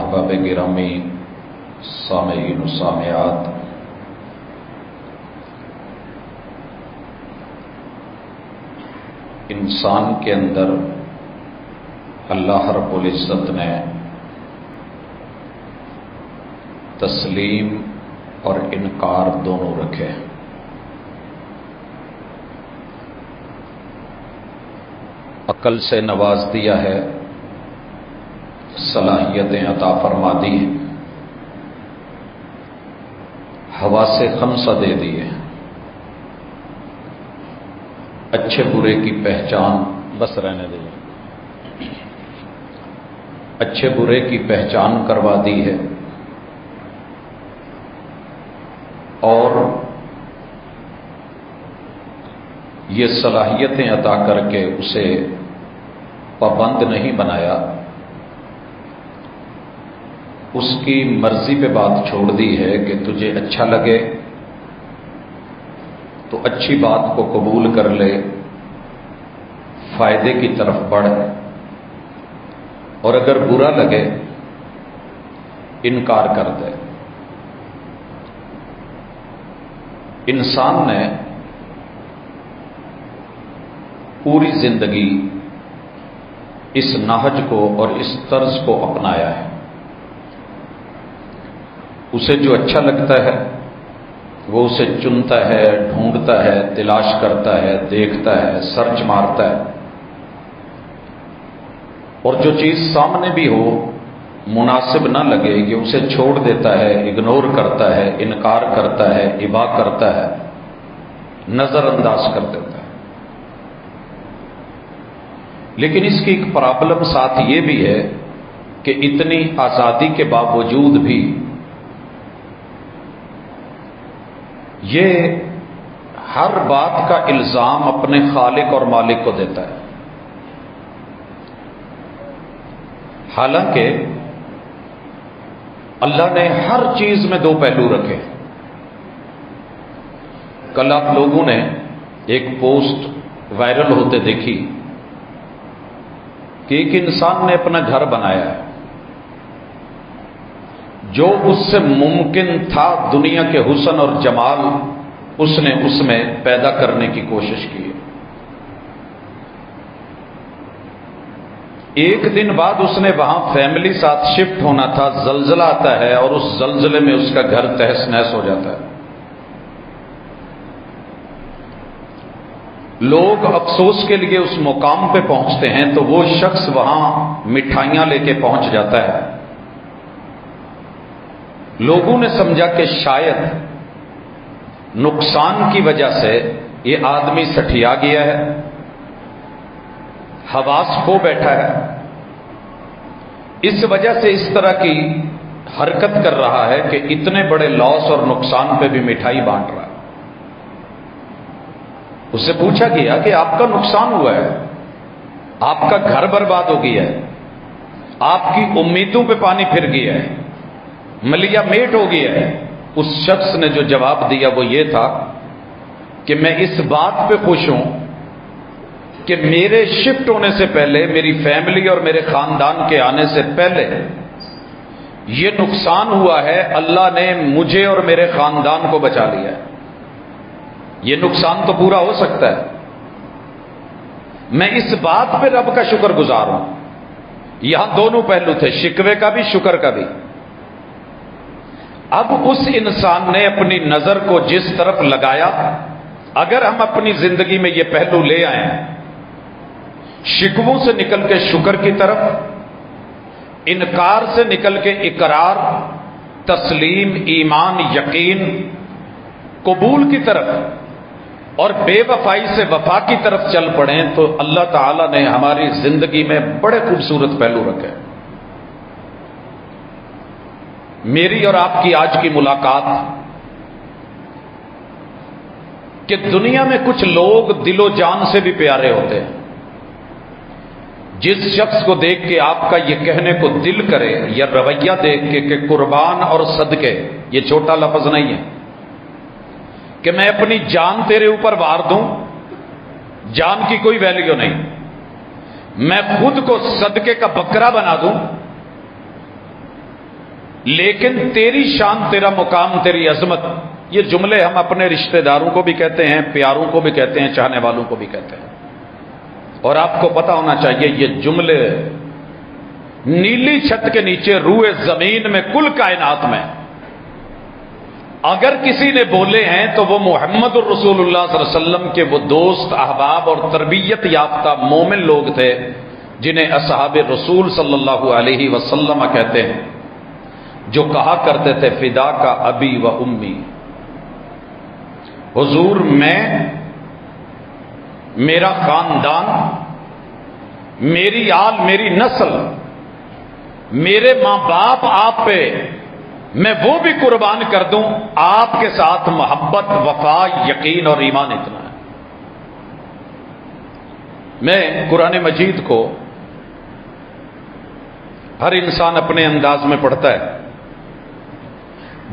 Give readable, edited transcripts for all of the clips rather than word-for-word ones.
احباب گرامی، سامعین و سامعات، انسان کے اندر اللہ رب العزت نے تسلیم اور انکار دونوں رکھے۔ عقل سے نواز دیا ہے، صلاحیتیں عطا فرما دی، حواس خمسہ دے دیے، اچھے برے کی پہچان، بس رہنے دیجیے، اچھے برے کی پہچان کروا دی ہے، اور یہ صلاحیتیں عطا کر کے اسے پابند نہیں بنایا، اس کی مرضی پہ بات چھوڑ دی ہے کہ تجھے اچھا لگے تو اچھی بات کو قبول کر لے، فائدے کی طرف بڑھ، اور اگر برا لگے انکار کر دے۔ انسان نے پوری زندگی اس نہج کو اور اس طرز کو اپنایا ہے۔ اسے جو اچھا لگتا ہے وہ اسے چنتا ہے، ڈھونڈتا ہے، تلاش کرتا ہے، دیکھتا ہے، سرچ مارتا ہے، اور جو چیز سامنے بھی ہو مناسب نہ لگے کہ اسے چھوڑ دیتا ہے، اگنور کرتا ہے، انکار کرتا ہے، ابا کرتا ہے، نظر انداز کر دیتا ہے۔ لیکن اس کی ایک پرابلم ساتھ یہ بھی ہے کہ اتنی آزادی کے باوجود بھی یہ ہر بات کا الزام اپنے خالق اور مالک کو دیتا ہے، حالانکہ اللہ نے ہر چیز میں دو پہلو رکھے۔ کل آپ لوگوں نے ایک پوسٹ وائرل ہوتے دیکھی کہ ایک انسان نے اپنا گھر بنایا ہے، جو اس سے ممکن تھا دنیا کے حسن اور جمال اس نے اس میں پیدا کرنے کی کوشش کی۔ ایک دن بعد اس نے وہاں فیملی ساتھ شفٹ ہونا تھا، زلزلہ آتا ہے اور اس زلزلے میں اس کا گھر تہس نہس ہو جاتا ہے۔ لوگ افسوس کے لیے اس مقام پہ پہنچتے ہیں تو وہ شخص وہاں مٹھائیاں لے کے پہنچ جاتا ہے۔ لوگوں نے سمجھا کہ شاید نقصان کی وجہ سے یہ آدمی سٹھیا گیا ہے، حواس کھو بیٹھا ہے، اس وجہ سے اس طرح کی حرکت کر رہا ہے کہ اتنے بڑے لاس اور نقصان پہ بھی مٹھائی بانٹ رہا ہے۔ اس سے پوچھا گیا کہ آپ کا نقصان ہوا ہے، آپ کا گھر برباد ہو گیا ہے، آپ کی امیدوں پہ پانی پھر گیا ہے، ملیا میٹ ہو گیا ہے۔ اس شخص نے جو جواب دیا وہ یہ تھا کہ میں اس بات پہ خوش ہوں کہ میرے شفٹ ہونے سے پہلے، میری فیملی اور میرے خاندان کے آنے سے پہلے یہ نقصان ہوا ہے، اللہ نے مجھے اور میرے خاندان کو بچا لیا ہے۔ یہ نقصان تو پورا ہو سکتا ہے، میں اس بات پہ رب کا شکر گزار ہوں۔ یہاں دونوں پہلو تھے، شکوے کا بھی، شکر کا بھی۔ اب اس انسان نے اپنی نظر کو جس طرف لگایا، اگر ہم اپنی زندگی میں یہ پہلو لے آئیں، شکووں سے نکل کے شکر کی طرف، انکار سے نکل کے اقرار، تسلیم، ایمان، یقین، قبول کی طرف، اور بے وفائی سے وفا کی طرف چل پڑیں تو اللہ تعالی نے ہماری زندگی میں بڑے خوبصورت پہلو رکھے۔ میری اور آپ کی آج کی ملاقات کہ دنیا میں کچھ لوگ دل و جان سے بھی پیارے ہوتے ہیں، جس شخص کو دیکھ کے آپ کا یہ کہنے کو دل کرے یا رویہ دیکھ کے کہ قربان اور صدقے، یہ چھوٹا لفظ نہیں ہے کہ میں اپنی جان تیرے اوپر وار دوں، جان کی کوئی ویلیو نہیں، میں خود کو صدقے کا بکرا بنا دوں، لیکن تیری شان، تیرا مقام، تیری عظمت، یہ جملے ہم اپنے رشتہ داروں کو بھی کہتے ہیں، پیاروں کو بھی کہتے ہیں، چاہنے والوں کو بھی کہتے ہیں. اور آپ کو پتا ہونا چاہیے یہ جملے نیلی چھت کے نیچے روئے زمین میں کل کائنات میں اگر کسی نے بولے ہیں تو وہ محمد الرسول اللہ صلی اللہ علیہ وسلم کے وہ دوست، احباب اور تربیت یافتہ مومن لوگ تھے جنہیں اصحاب رسول صلی اللہ علیہ وسلم کہتے ہیں، جو کہا کرتے تھے فدا کا ابی و امی. حضور میں، میرا خاندان، میری آل، میری نسل، میرے ماں باپ آپ پہ میں وہ بھی قربان کر دوں، آپ کے ساتھ محبت، وفا، یقین اور ایمان اتنا ہے. میں قرآن مجید کو ہر انسان اپنے انداز میں پڑھتا ہے،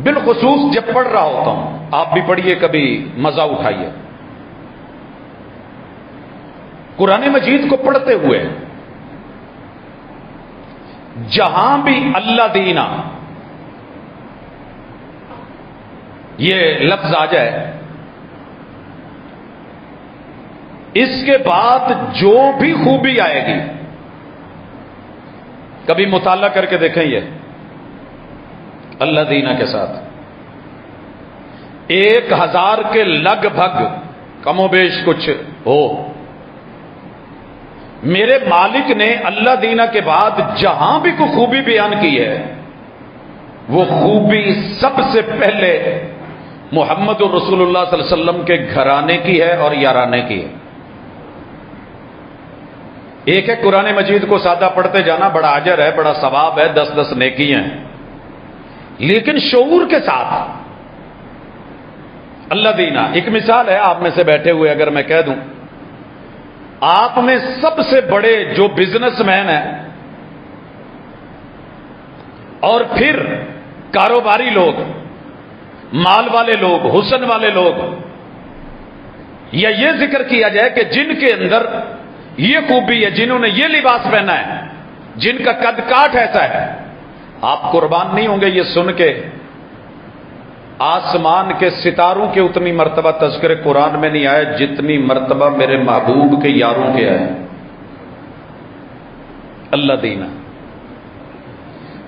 بالخصوص جب پڑھ رہا ہوتا ہوں. آپ بھی پڑھیے، کبھی مزہ اٹھائیے. قرآن مجید کو پڑھتے ہوئے جہاں بھی اللہ دینا یہ لفظ آ جائے، اس کے بعد جو بھی خوبی آئے گی، کبھی مطالعہ کر کے دیکھیں، یہ اللہ دینا کے ساتھ 1000 کے لگ بھگ کم و بیش کچھ ہو. میرے مالک نے اللہ دینا کے بعد جہاں بھی کوئی خوبی بیان کی ہے، وہ خوبی سب سے پہلے محمد الرسول اللہ صلی اللہ علیہ وسلم کے گھرانے کی ہے اور یارانے کی ہے. ایک ہے قرآن مجید کو سادہ پڑھتے جانا، بڑا اجر ہے، بڑا ثواب ہے، 10 نیکی ہیں، لیکن شعور کے ساتھ اللہ دینا. ایک مثال ہے، آپ میں سے بیٹھے ہوئے اگر میں کہہ دوں، آپ میں سب سے بڑے جو بزنس مین ہیں اور پھر کاروباری لوگ، مال والے لوگ، حسن والے لوگ، یا یہ ذکر کیا جائے کہ جن کے اندر یہ خوبی ہے، جنہوں نے یہ لباس پہنا ہے، جن کا قد کاٹ ایسا ہے، آپ قربان نہیں ہوں گے یہ سن کے آسمان کے ستاروں کے اتنی مرتبہ تذکر قرآن میں نہیں آئے جتنی مرتبہ میرے محبوب کے یاروں کے آئے. اللہ دینا.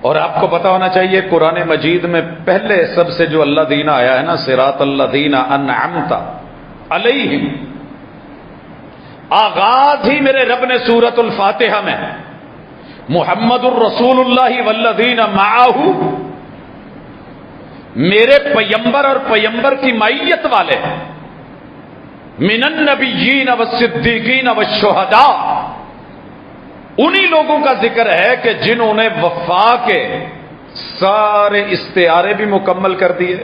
اور آپ کو پتا ہونا چاہیے قرآن مجید میں پہلے سب سے جو اللہ دینا آیا ہے نا، صراط الذین انعمت علیہم، آغاز ہی میرے رب نے سورۃ الفاتحہ میں محمد الرسول اللہ والذین معہ، میرے پیمبر اور پیمبر کی معیت والے من النبیین والصدیقین والشہداء، انہی لوگوں کا ذکر ہے کہ جنہوں نے وفا کے سارے استعارے بھی مکمل کر دیے،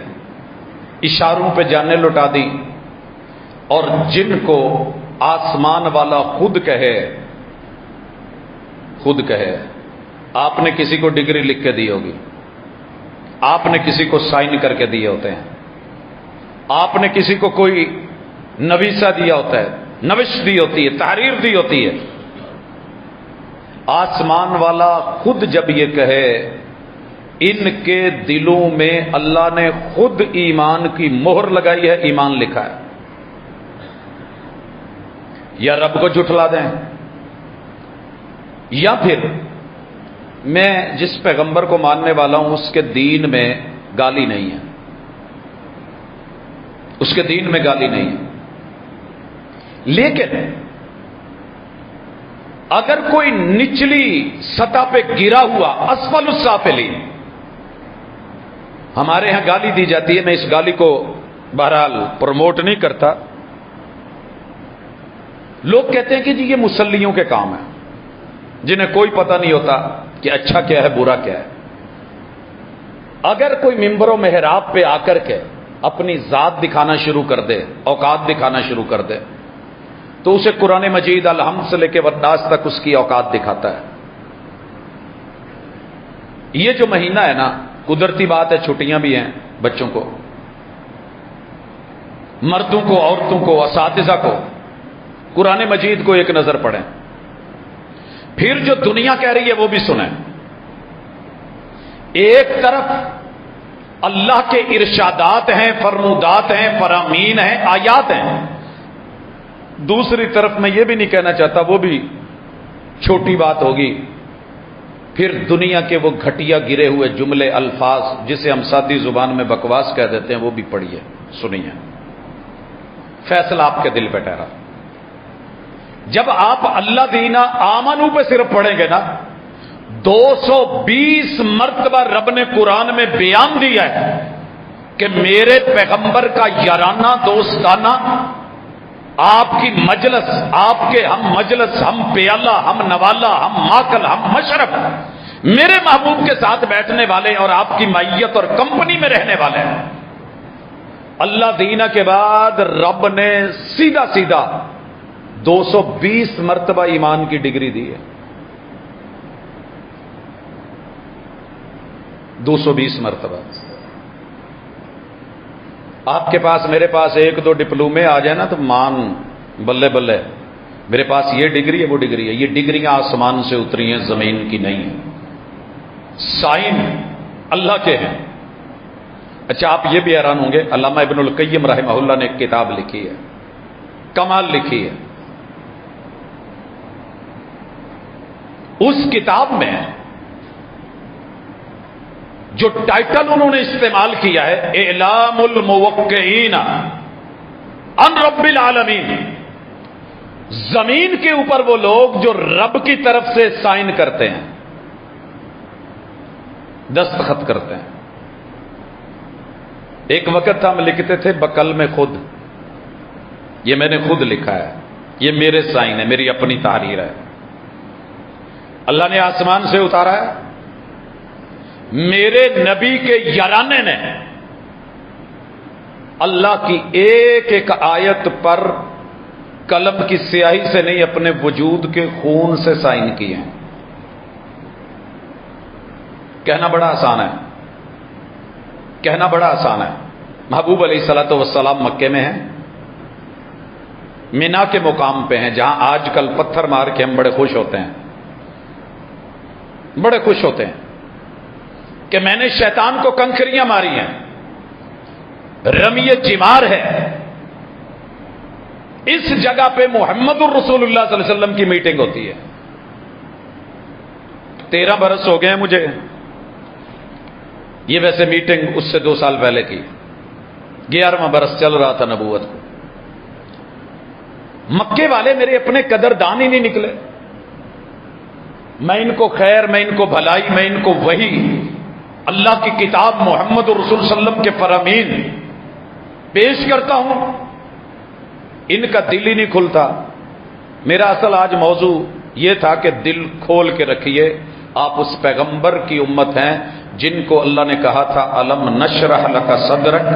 اشاروں پہ جانیں لٹا دی، اور جن کو آسمان والا خود کہے. آپ نے کسی کو ڈگری لکھ کے دی ہوگی، آپ نے کسی کو سائن کر کے دیے ہوتے ہیں، آپ نے کسی کو کوئی نویسہ دیا ہوتا ہے، نوش دی ہوتی ہے، تحریر دی ہوتی ہے. آسمان والا خود جب یہ کہے، ان کے دلوں میں اللہ نے خود ایمان کی مہر لگائی ہے، ایمان لکھا ہے. یا رب کو جھٹلا دیں، یا پھر میں جس پیغمبر کو ماننے والا ہوں اس کے دین میں گالی نہیں ہے، اس کے دین میں گالی نہیں ہے. لیکن اگر کوئی نچلی سطح پہ گرا ہوا، اسفل السافلین، ہمارے ہاں گالی دی جاتی ہے، میں اس گالی کو بہرحال پروموٹ نہیں کرتا. لوگ کہتے ہیں کہ جی یہ مسلیوں کے کام ہے، جنہیں کوئی پتہ نہیں ہوتا کہ اچھا کیا ہے، برا کیا ہے. اگر کوئی ممبر و محراب پہ آ کر کے اپنی ذات دکھانا شروع کر دے، اوقات دکھانا شروع کر دے، تو اسے قرآن مجید الحمد سے لے کے والناس تک اس کی اوقات دکھاتا ہے. یہ جو مہینہ ہے نا، قدرتی بات ہے چھٹیاں بھی ہیں بچوں کو، مردوں کو، عورتوں کو، اساتذہ کو. قرآن مجید کو ایک نظر پڑھیں، پھر جو دنیا کہہ رہی ہے وہ بھی سنیں. ایک طرف اللہ کے ارشادات ہیں، فرمودات ہیں، فرامین ہیں، آیات ہیں، دوسری طرف میں یہ بھی نہیں کہنا چاہتا وہ بھی چھوٹی بات ہوگی، پھر دنیا کے وہ گھٹیا گرے ہوئے جملے، الفاظ جسے ہم سادی زبان میں بکواس کہہ دیتے ہیں، وہ بھی پڑھیے، سنیے، فیصلہ آپ کے دل پہ ٹھہرا۔ جب آپ اللہ دینا آمنو پہ صرف پڑھیں گے نا، 220 مرتبہ رب نے قرآن میں بیان دیا ہے کہ میرے پیغمبر کا یارانہ دوستانہ، آپ کی مجلس، آپ کے ہم مجلس، ہم پیالہ، ہم نوالا، ہم ماکل، ہم مشرب، میرے محبوب کے ساتھ بیٹھنے والے اور آپ کی معیت اور کمپنی میں رہنے والے ہیں۔ اللہ دینا کے بعد رب نے سیدھا سیدھا 220 مرتبہ ایمان کی ڈگری دی ہے، 220 مرتبہ۔ آپ کے پاس میرے پاس ایک دو ڈپلومے آ جائے نا تو مان بلے بلے، میرے پاس یہ ڈگری ہے وہ ڈگری ہے، یہ ڈگریاں آسمان سے اتری ہیں، زمین کی نہیں ہیں، سائن اللہ کے ہیں۔ اچھا آپ یہ بھی حیران ہوں گے، علامہ ابن القیم رحمہ اللہ نے ایک کتاب لکھی ہے، کمال لکھی ہے، اس کتاب میں جو ٹائٹل انہوں نے استعمال کیا ہے، اعلام الموقعین عن رب العالمین، زمین کے اوپر وہ لوگ جو رب کی طرف سے سائن کرتے ہیں، دستخط کرتے ہیں۔ ایک وقت ہم لکھتے تھے بقلم خود، یہ میں نے خود لکھا ہے، یہ میرے سائن ہے، میری اپنی تحریر ہے، اللہ نے آسمان سے اتارا ہے، میرے نبی کے یارانے نے اللہ کی ایک ایک آیت پر قلم کی سیاہی سے نہیں، اپنے وجود کے خون سے سائن کیے ہیں۔ کہنا بڑا آسان ہے، کہنا بڑا آسان ہے۔ محبوب علیہ الصلوۃ والسلام مکے میں ہیں، مینا کے مقام پہ ہیں، جہاں آج کل پتھر مار کے ہم بڑے خوش ہوتے ہیں، بڑے خوش ہوتے ہیں کہ میں نے شیطان کو کنکریاں ماری ہیں، رمی جمار ہے۔ اس جگہ پہ محمد الرسول اللہ صلی اللہ علیہ وسلم کی میٹنگ ہوتی ہے۔ 13 برس ہو گئے ہیں مجھے، یہ ویسے میٹنگ اس سے 2 سال پہلے کی، 11واں برس چل رہا تھا نبوت کو۔ مکے والے میرے اپنے قدردان ہی نہیں نکلے، میں ان کو خیر، میں ان کو بھلائی، میں ان کو وحی، اللہ کی کتاب محمد الرسول صلی اللہ علیہ وسلم کے فرامین پیش کرتا ہوں، ان کا دل ہی نہیں کھلتا۔ میرا اصل آج موضوع یہ تھا کہ دل کھول کے رکھیے، آپ اس پیغمبر کی امت ہیں جن کو اللہ نے کہا تھا الم نشرح لک صدرک،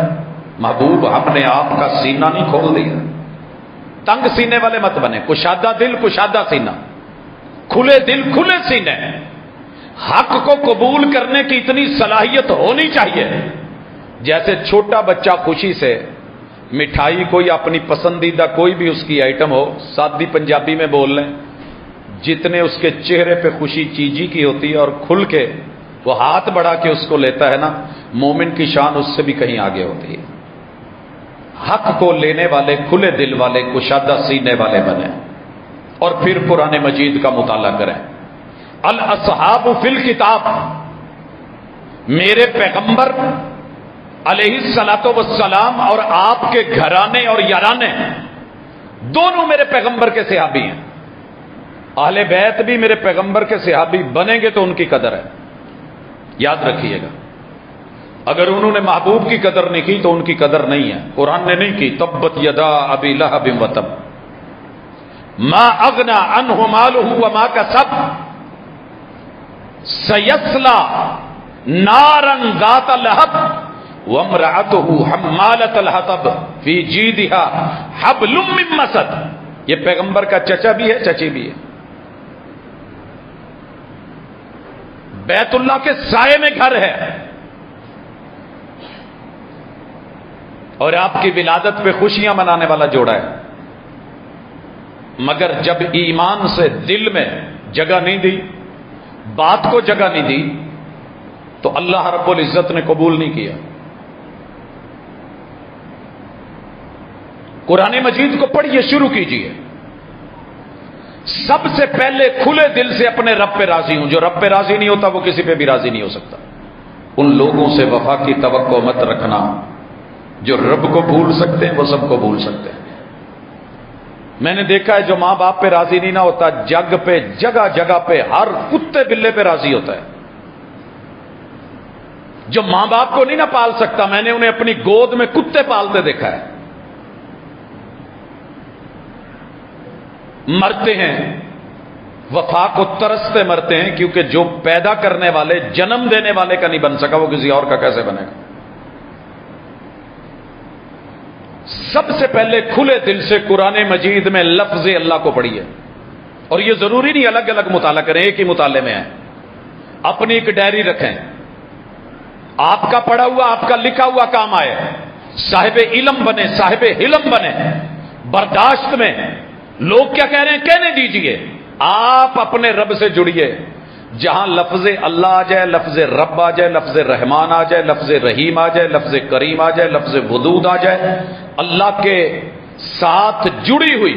محبوب ہم نے آپ کا سینہ نہیں کھول دیا۔ تنگ سینے والے مت بنے، کشادہ دل کشادہ سینہ، کھلے دل کھلے سینے۔ حق کو قبول کرنے کی اتنی صلاحیت ہونی چاہیے جیسے چھوٹا بچہ خوشی سے مٹھائی کوئی اپنی پسندیدہ کوئی بھی اس کی آئٹم ہو، سادی پنجابی میں بول لیں، جتنے اس کے چہرے پہ خوشی چیجی کی ہوتی ہے اور کھل کے وہ ہاتھ بڑھا کے اس کو لیتا ہے نا، مومن کی شان اس سے بھی کہیں آگے ہوتی ہے۔ حق کو لینے والے، کھلے دل والے، کشادہ سینے والے بنیں، اور پھر قرآن مجید کا مطالعہ کریں۔ الاصحاب فی الکتاب، میرے پیغمبر علیہ الصلاۃ والسلام اور آپ کے گھرانے اور یارانے دونوں میرے پیغمبر کے صحابی ہیں۔ اہل بیت بھی میرے پیغمبر کے صحابی بنیں گے تو ان کی قدر ہے، یاد رکھیے گا۔ اگر انہوں نے محبوب کی قدر نہیں کی تو ان کی قدر نہیں ہے، قرآن نے نہیں کی۔ تبت یدا ابی لہب وتب ما اغنى عنه ماله وما كسب سيصلى نارا ذات لهب وامرأته حمالة الحطب في جيدها حبل من مسد۔ یہ پیغمبر کا چچا بھی ہے، چچی بھی ہے، بیت اللہ کے سائے میں گھر ہے، اور آپ کی ولادت پہ خوشیاں منانے والا جوڑا ہے، مگر جب ایمان سے دل میں جگہ نہیں دی، بات کو جگہ نہیں دی، تو اللہ رب العزت نے قبول نہیں کیا. قرآن مجید کو پڑھیے، شروع کیجئے. سب سے پہلے کھلے دل سے اپنے رب پہ راضی ہوں. جو رب پہ راضی نہیں ہوتا وہ کسی پہ بھی راضی نہیں ہو سکتا. ان لوگوں سے وفا کی توقع مت رکھنا جو رب کو بھول سکتے ہیں، وہ سب کو بھول سکتے ہیں. میں نے دیکھا ہے جو ماں باپ پہ راضی نہیں نہ ہوتا، جگ پہ جگہ جگہ پہ ہر کتے بلے پہ راضی ہوتا ہے. جو ماں باپ کو نہیں نہ پال سکتا، میں نے انہیں اپنی گود میں کتے پالتے دیکھا ہے. مرتے ہیں وفا کو ترستے مرتے ہیں، کیونکہ جو پیدا کرنے والے، جنم دینے والے کا نہیں بن سکا، وہ کسی اور کا کیسے بنے گا. سب سے پہلے کھلے دل سے قرآن مجید میں لفظ اللہ کو پڑھیے. اور یہ ضروری نہیں الگ الگ مطالعہ کریں، ایک ہی مطالعے میں ہے. اپنی ایک ڈائری رکھیں، آپ کا پڑھا ہوا، آپ کا لکھا ہوا کام آئے. صاحب علم بنے، صاحب حلم بنے. برداشت میں لوگ کیا کہہ رہے ہیں کہنے دیجئے. آپ اپنے رب سے جڑیے. جہاں لفظ اللہ آ جائے، لفظ رب آ جائے، لفظ رحمان آ جائے، لفظ رحیم آ جائے، لفظ کریم آ جائے، لفظ ودود آ جائے، اللہ کے ساتھ جڑی ہوئی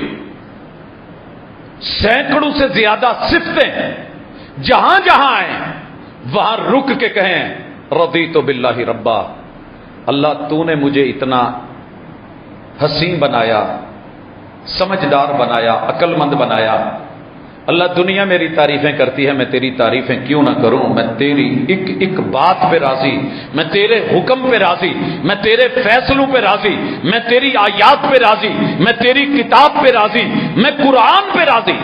سینکڑوں سے زیادہ صفتیں جہاں جہاں آئیں، وہاں رک کے کہیں رضیت باللہ ربا. اللہ تو نے مجھے اتنا حسین بنایا، سمجھدار بنایا، عقل مند بنایا. اللہ دنیا میری تعریفیں کرتی ہے، میں تیری تعریفیں کیوں نہ کروں. میں تیری ایک ایک بات پہ راضی، میں تیرے حکم پہ راضی، میں تیرے فیصلوں پہ راضی، میں تیری آیات پہ راضی، میں تیری کتاب پہ راضی، میں قرآن پہ راضی.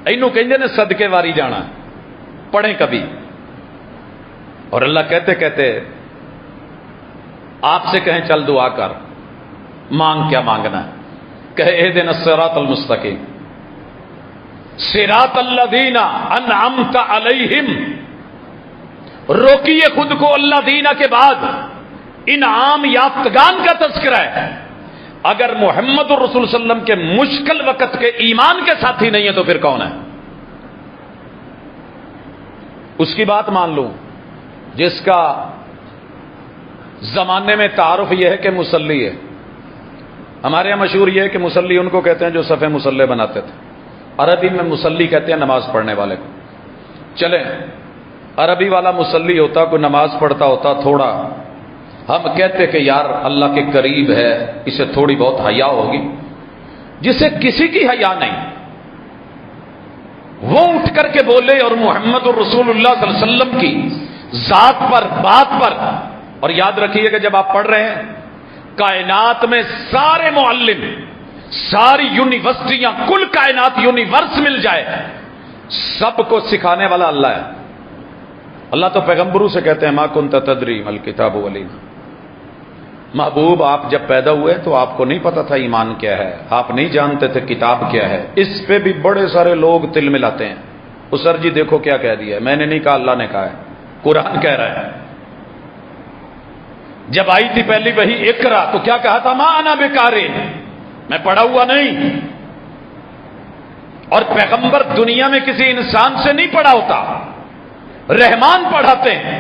اینو کہندے نے صدقے واری جانا. پڑھیں کبھی. اور اللہ کہتے کہتے آپ سے کہیں چل دعا کر، مانگ کیا مانگنا ہے. کہے اہدنا الصراط المستقیم، صراط الذین انعمت علیہم. روکیے خود کو اللہ دینا کے بعد انعام یافتگان کا تذکرہ ہے. اگر محمد الرسول صلی اللہ علیہ وسلم کے مشکل وقت کے ایمان کے ساتھی نہیں ہے تو پھر کون ہے؟ اس کی بات مان لوں جس کا زمانے میں تعارف یہ ہے کہ مصلی ہے. ہمارے یہاں مشہور یہ ہے کہ مصلی ان کو کہتے ہیں جو صفے مصلے بناتے تھے. عربی میں مصلی کہتے ہیں نماز پڑھنے والے کو. چلیں عربی والا مصلی ہوتا، کوئی نماز پڑھتا ہوتا تھوڑا، ہم کہتے کہ یار اللہ کے قریب ہے، اسے تھوڑی بہت حیا ہوگی. جسے کسی کی حیا نہیں، وہ اٹھ کر کے بولے اور محمد الرسول اللہ صلی اللہ علیہ وسلم کی ذات پر، بات پر. اور یاد رکھیے کہ جب آپ پڑھ رہے ہیں کائنات میں سارے معلم، ساری یونیورسٹیاں، کل کائنات یونیورس مل جائے، سب کو سکھانے والا اللہ ہے. اللہ تو پیغمبروں سے کہتے ہیں ما کنت تدری مل کتاب ولی. محبوب آپ جب پیدا ہوئے تو آپ کو نہیں پتا تھا ایمان کیا ہے، آپ نہیں جانتے تھے کتاب کیا ہے. اس پہ بھی بڑے سارے لوگ تل ملاتے ہیں. وہ سر جی دیکھو کیا کہہ دیا ہے. میں نے نہیں کہا، اللہ نے کہا ہے، قرآن کہہ رہا ہے. جب آئی تھی پہلی وحی اقرا تو کیا کہا تھا؟ ما انا بقاری، میں پڑھا ہوا نہیں. اور پیغمبر دنیا میں کسی انسان سے نہیں پڑھا ہوتا، رحمان پڑھاتے ہیں،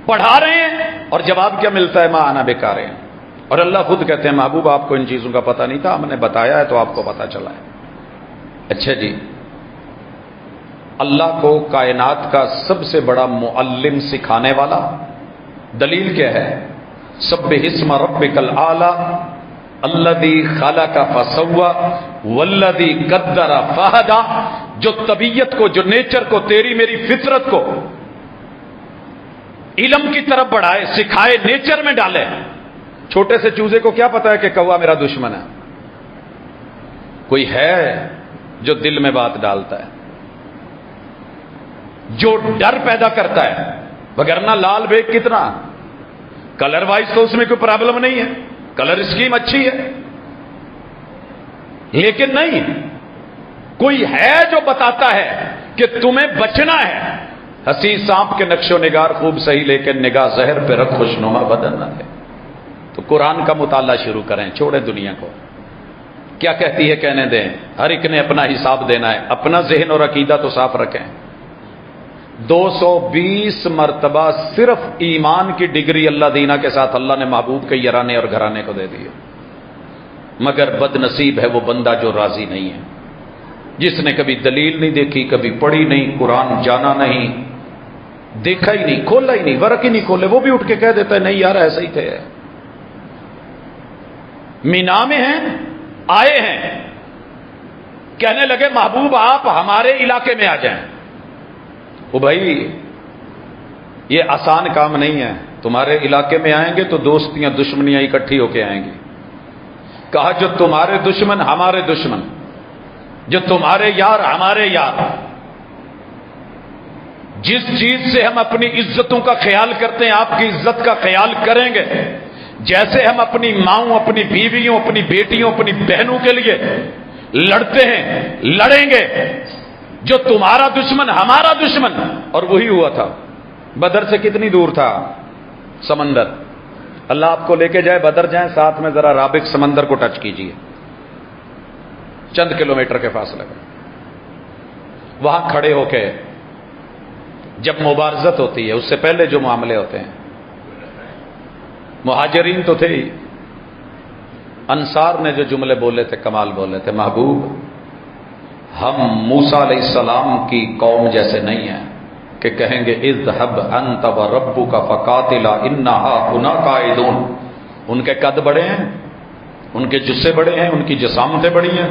پڑھا رہے ہیں. اور جواب کیا ملتا ہے؟ ما انا بقاری. اور اللہ خود کہتے ہیں محبوب آپ کو ان چیزوں کا پتہ نہیں تھا، ہم نے بتایا ہے تو آپ کو پتہ چلا ہے. اچھا جی، اللہ کو کائنات کا سب سے بڑا معلم، سکھانے والا. دلیل کیا ہے؟ سبح اسم ربک الاعلی الذی خلق فسوی والذی قدر فہدی. جو طبیعت کو، جو نیچر کو، تیری میری فطرت کو علم کی طرف بڑھائے، سکھائے، نیچر میں ڈالے. چھوٹے سے چوزے کو کیا پتا ہے کہ کوا میرا دشمن ہے؟ کوئی ہے جو دل میں بات ڈالتا ہے، جو ڈر پیدا کرتا ہے. وگرنہ لال بیگ کتنا کلر وائز تو اس میں کوئی پرابلم نہیں ہے، کلر اسکیم اچھی ہے، لیکن نہیں کوئی ہے جو بتاتا ہے کہ تمہیں بچنا ہے. ہنسی سانپ کے نقش و نگار خوب صحیح، لیکن نگاہ زہر پہ رکھ خوشنما بدن نہ دے. تو قرآن کا مطالعہ شروع کریں، چھوڑیں دنیا کو. کیا کہتی ہے کہنے دیں. ہر ایک نے اپنا حساب دینا ہے. اپنا ذہن اور عقیدہ تو صاف رکھیں. 220 مرتبہ صرف ایمان کی ڈگری اللہ دینا کے ساتھ اللہ نے محبوب کے یارانے اور گھرانے کو دے دیے. مگر بد نصیب ہے وہ بندہ جو راضی نہیں ہے، جس نے کبھی دلیل نہیں دیکھی، کبھی پڑھی نہیں، قرآن جانا نہیں، دیکھا ہی نہیں، کھولا ہی نہیں، ورق ہی نہیں کھولے، وہ بھی اٹھ کے کہہ دیتا ہے نہیں یار ایسے ہی تھے. مینا میں ہیں، آئے ہیں، کہنے لگے محبوب آپ ہمارے علاقے میں آ جائیں. وہ بھائی یہ آسان کام نہیں ہے، تمہارے علاقے میں آئیں گے تو دوستیاں دشمنیاں اکٹھی ہو کے آئیں گی. کہا جو تمہارے دشمن ہمارے دشمن، جو تمہارے یار ہمارے یار. جس چیز سے ہم اپنی عزتوں کا خیال کرتے ہیں آپ کی عزت کا خیال کریں گے. جیسے ہم اپنی ماؤں، اپنی بیویوں، اپنی بیٹیوں، اپنی بہنوں کے لیے لڑتے ہیں، لڑیں گے. جو تمہارا دشمن ہمارا دشمن. اور وہی ہوا تھا. بدر سے کتنی دور تھا سمندر؟ اللہ آپ کو لے کے جائے بدر جائیں، ساتھ میں ذرا رابق سمندر کو ٹچ کیجئے، چند کلومیٹر کے فاصلے پر. وہاں کھڑے ہو کے جب مبارزت ہوتی ہے اس سے پہلے جو معاملے ہوتے ہیں، مہاجرین تو تھے ہی، انصار نے جو جملے بولے تھے کمال بولے تھے. محبوب ہم موسیٰ علیہ السلام کی قوم جیسے نہیں ہیں کہ کہیں گے اذهب انت وربک فقاتلا انا هاهنا قاعدون. ان کے قد بڑے ہیں، ان کے جسے بڑے ہیں، ان کی جسامتیں بڑی ہیں.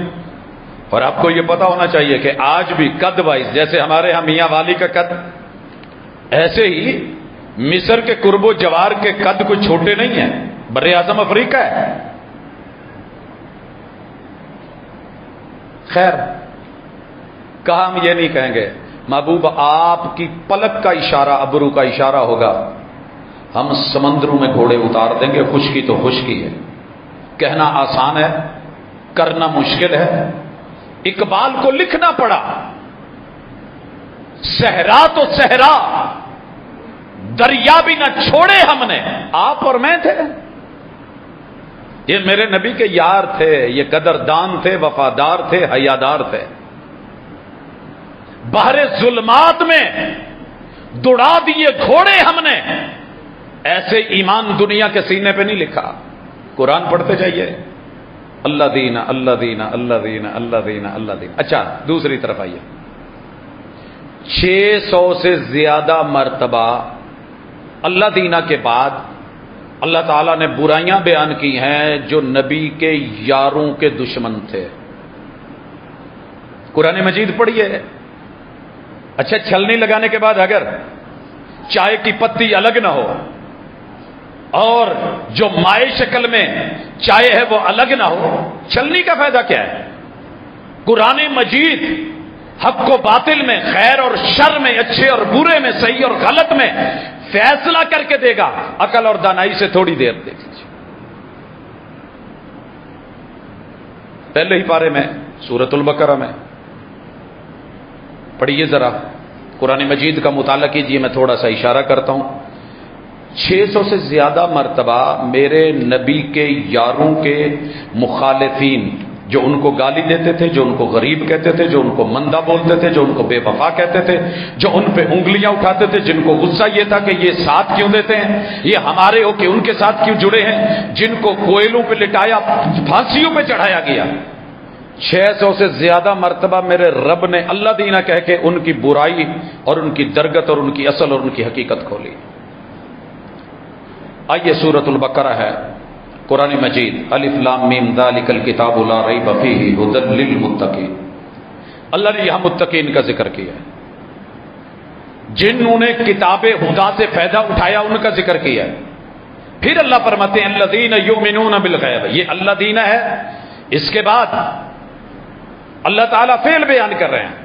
اور آپ کو یہ پتا ہونا چاہیے کہ آج بھی قد وائز جیسے ہمارے ہاں میاں والی کا قد، ایسے ہی مصر کے قرب و جوار کے قد کوئی چھوٹے نہیں ہیں. بر اعظم افریقہ ہے. خیر کہا ہم یہ نہیں کہیں گے محبوب آپ کی پلک کا اشارہ، ابرو کا اشارہ ہوگا، ہم سمندروں میں گھوڑے اتار دیں گے. خشکی تو خشکی ہے، کہنا آسان ہے، کرنا مشکل ہے. اقبال کو لکھنا پڑا صحرا تو صحرا دریا بھی نہ چھوڑے ہم نے. آپ اور میں تھے، یہ میرے نبی کے یار تھے، یہ قدردان تھے، وفادار تھے، حیادار تھے. بحر ظلمات میں دوڑا دیے گھوڑے ہم نے. ایسے ایمان دنیا کے سینے پہ نہیں لکھا. قرآن پڑھتے جائیے، اللہ دینا اللہ دینا اللہ دینا اللہ دینا اللہ دینا. اچھا دوسری طرف آئیے، 600 سے زیادہ مرتبہ اللہ دینا کے بعد اللہ تعالیٰ نے برائیاں بیان کی ہیں جو نبی کے یاروں کے دشمن تھے. قرآن مجید پڑھیے. اچھا چھلنی لگانے کے بعد اگر چائے کی پتی الگ نہ ہو اور جو مائع شکل میں چائے ہے وہ الگ نہ ہو، چھلنی کا فائدہ کیا ہے؟ قرآن مجید حق و باطل میں، خیر اور شر میں، اچھے اور برے میں، صحیح اور غلط میں فیصلہ کر کے دے گا. عقل اور دانائی سے تھوڑی دیر دیکھ لیجیے. پہلے ہی پارے میں سورۃ البقرہ میں پڑھیے ذرا، قرآن مجید کا مطالعہ کیجیے. میں تھوڑا سا اشارہ کرتا ہوں. 600 سے زیادہ مرتبہ میرے نبی کے یاروں کے مخالفین، جو ان کو گالی دیتے تھے، جو ان کو غریب کہتے تھے، جو ان کو مندہ بولتے تھے، جو ان کو بے وفا کہتے تھے، جو ان پہ انگلیاں اٹھاتے تھے، جن کو غصہ یہ تھا کہ یہ ساتھ کیوں دیتے ہیں، یہ ہمارے ہو کہ ان کے ساتھ کیوں جڑے ہیں، جن کو کوئلوں پہ لٹایا، پھانسیوں پہ چڑھایا گیا. 600 سے زیادہ مرتبہ میرے رب نے اللہ دینا کہہ کے ان کی برائی اور ان کی درگت اور ان کی اصل اور ان کی حقیقت کھولی. آئیے سورۃ البقرہ ہے قرآن مجید. الف لام میم ذالک الکتاب لا ریب فیہ ھدی للمتقین. اللہ نے یہاں متقین کا ذکر کیا ہے، جنہوں نے کتاب ہدا سے فائدہ اٹھایا ان کا ذکر کیا ہے. پھر اللہ فرماتے ہیں الذین یؤمنون بالغیب. یہ اللہ دینا ہے. اس کے بعد اللہ تعالیٰ فعل بیان کر رہے ہیں.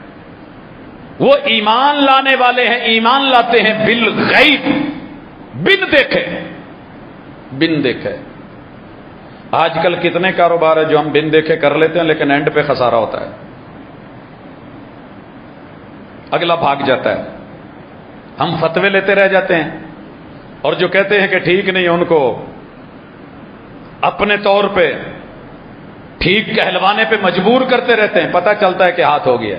وہ ایمان لانے والے ہیں، ایمان لاتے ہیں بالغیب، بن دیکھے. بن دیکھے. آج کل کتنے کاروبار ہے جو ہم بن دیکھے کر لیتے ہیں لیکن اینڈ پہ خسارہ ہوتا ہے، اگلا بھاگ جاتا ہے. ہم فتوے لیتے رہ جاتے ہیں اور جو کہتے ہیں کہ ٹھیک نہیں ان کو اپنے طور پہ ٹھیک کہلوانے پہ مجبور کرتے رہتے ہیں. پتہ چلتا ہے کہ ہاتھ ہو گیا.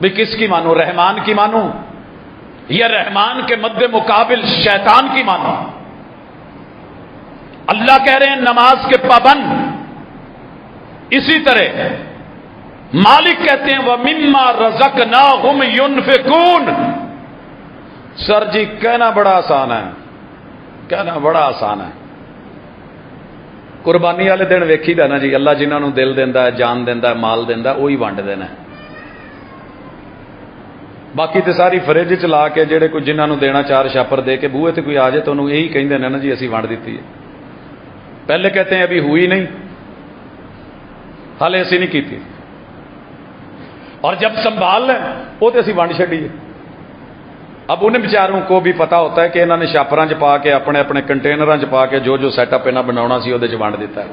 بھی کس کی مانوں؟ رحمان کی مانوں یا رحمان کے مد مقابل شیطان کی مانوں؟ اللہ کہہ رہے ہیں نماز کے پابند. اسی طرح مالک کہتے ہیں وَمِمَّا رَزَقْنَاهُمْ يُنْفِقُونَ. سر جی کہنا بڑا آسان ہے، کہنا بڑا آسان ہے. قربانی والے دن ویکھی دا نا جی، اللہ جنہوں نے دل دینا ہے، جان دینا ہے، مال دینا ہے، وہی ونڈ دینا ہے. باقی تو ساری فریج چلا کے جہے کوئی جنہوں نے دینا چار چھاپر دے کے بوئے تو کوئی آ جائے تو انہوں یہی کہیں نا جی اسی ونڈ دیتی ہے. پہلے کہتے ہیں ابھی ہوئی نہیں، حالے اسی نہیں کی، اور جب سنبھال لیں وہ تو اسی ونڈ چڈیے. اب انہیں بیچاروں کو بھی پتا ہوتا ہے کہ انہوں نے چھاپراں چ پا کے اپنے اپنے کنٹینراں چ پا کے جو سیٹ اپ انہیں بناونا سی وہ ونڈ دیتا ہے.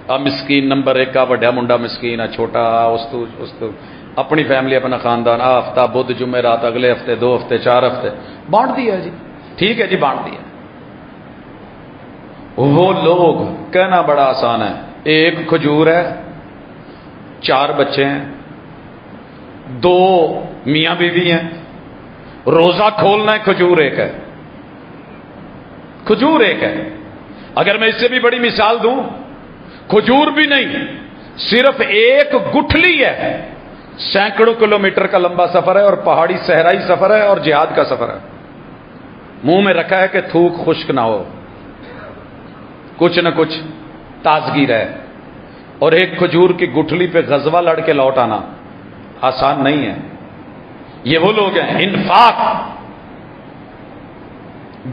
آ مسکین نمبر 1، آ وڈا منڈا مسکین، آ چھوٹا، اس تو اپنی فیملی، اپنا خاندان، آ ہفتہ بدھ جمعے رات، اگلے ہفتے 2 ہفتے 4 ہفتے بانٹ دیا جی. ٹھیک ہے جی بانٹ دیا. وہ لوگ کہنا بڑا آسان ہے. ایک کھجور ہے، 4 بچے ہیں، 2 میاں بیوی ہیں، روزہ کھولنا ہے، کھجور ایک ہے. کھجور ایک ہے. اگر میں اس سے بھی بڑی مثال دوں، کھجور بھی نہیں، صرف ایک گٹھلی ہے، سینکڑوں کلومیٹر کا لمبا سفر ہے، اور پہاڑی صحرائی سفر ہے، اور جہاد کا سفر ہے. منہ میں رکھا ہے کہ تھوک خشک نہ ہو، کچھ نہ کچھ تازگی رہے. اور ایک کھجور کی گٹھلی پہ غزوہ لڑ کے لوٹ آنا آسان نہیں ہے. یہ وہ لوگ ہیں انفاق.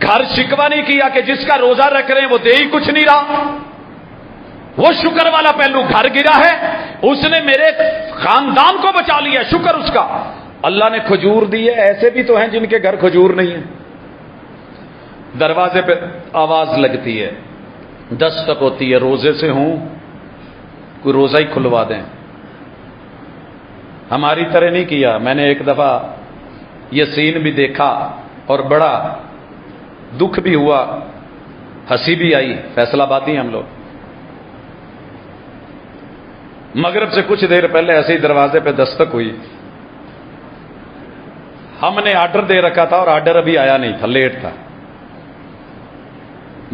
گھر شکوہ نہیں کیا کہ جس کا روزہ رکھ رہے ہیں وہ دے ہی کچھ نہیں رہا. وہ شکر والا پہلو گھر گرا ہے، اس نے میرے خاندان کو بچا لیا، شکر اس کا. اللہ نے کھجور دی ہے. ایسے بھی تو ہیں جن کے گھر کھجور نہیں ہے. دروازے پہ آواز لگتی ہے، دستک ہوتی ہے، روزے سے ہوں، کوئی روزہ ہی کھلوا دیں. ہماری طرح نہیں کیا. میں نے ایک دفعہ یہ سین بھی دیکھا اور بڑا دکھ بھی ہوا، ہنسی بھی آئی. فیصل آبادی ہم لوگ مغرب سے کچھ دیر پہلے ایسے ہی دروازے پہ دستک ہوئی. ہم نے آرڈر دے رکھا تھا اور آرڈر ابھی آیا نہیں تھا، لیٹ تھا.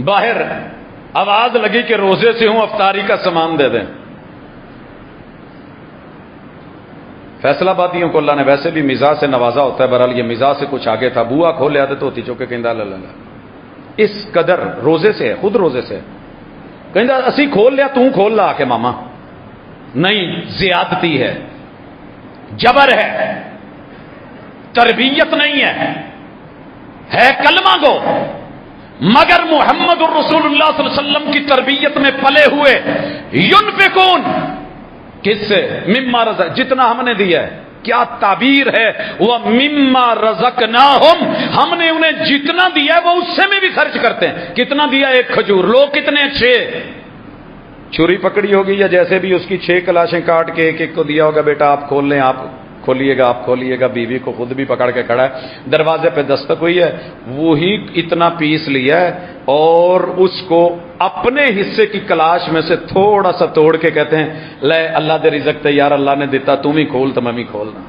باہر آواز لگی کہ روزے سے ہوں، افطاری کا سامان دے دیں. فیصل آبادیوں کو اللہ نے ویسے بھی مزاح سے نوازا ہوتا ہے. بہرحال یہ مزاح سے کچھ آگے تھا. بوا کھولے آتے تو ہوتی چوکے کہندا لے لیں. اس قدر روزے سے ہے، خود روزے سے کہندا اسی کھول لیا، تو کھول لا کے ماما. نہیں، زیادتی ہے، جبر ہے، تربیت نہیں ہے کلمہ گو. مگر محمد الرسول اللہ صلی اللہ علیہ وسلم کی تربیت میں پلے ہوئے ينفقون. کس سے؟ مما رزق، جتنا ہم نے دیا ہے. کیا تعبیر ہے؟ وہ مما رزقناہم، ہم نے انہیں جتنا دیا ہے وہ اس سے میں بھی خرچ کرتے ہیں. کتنا دیا؟ ایک کھجور. لوگ کتنے؟ 6. چھری پکڑی ہوگی یا جیسے بھی اس کی 6 کلاشیں کاٹ کے ایک ایک کو دیا ہوگا، بیٹا آپ کھول لیں، آپ کھولیے گا، آپ کھولیے گا. بیوی کو خود بھی پکڑ کے کھڑا ہے. دروازے پہ دستک ہوئی ہے، وہی اتنا پیس لیا ہے اور اس کو اپنے حصے کی کلاش میں سے تھوڑا سا توڑ کے کہتے ہیں لے اللہ دے رزق تے یار، اللہ نے دیتا، تم ہی کھول تو میں بھی کھولنا.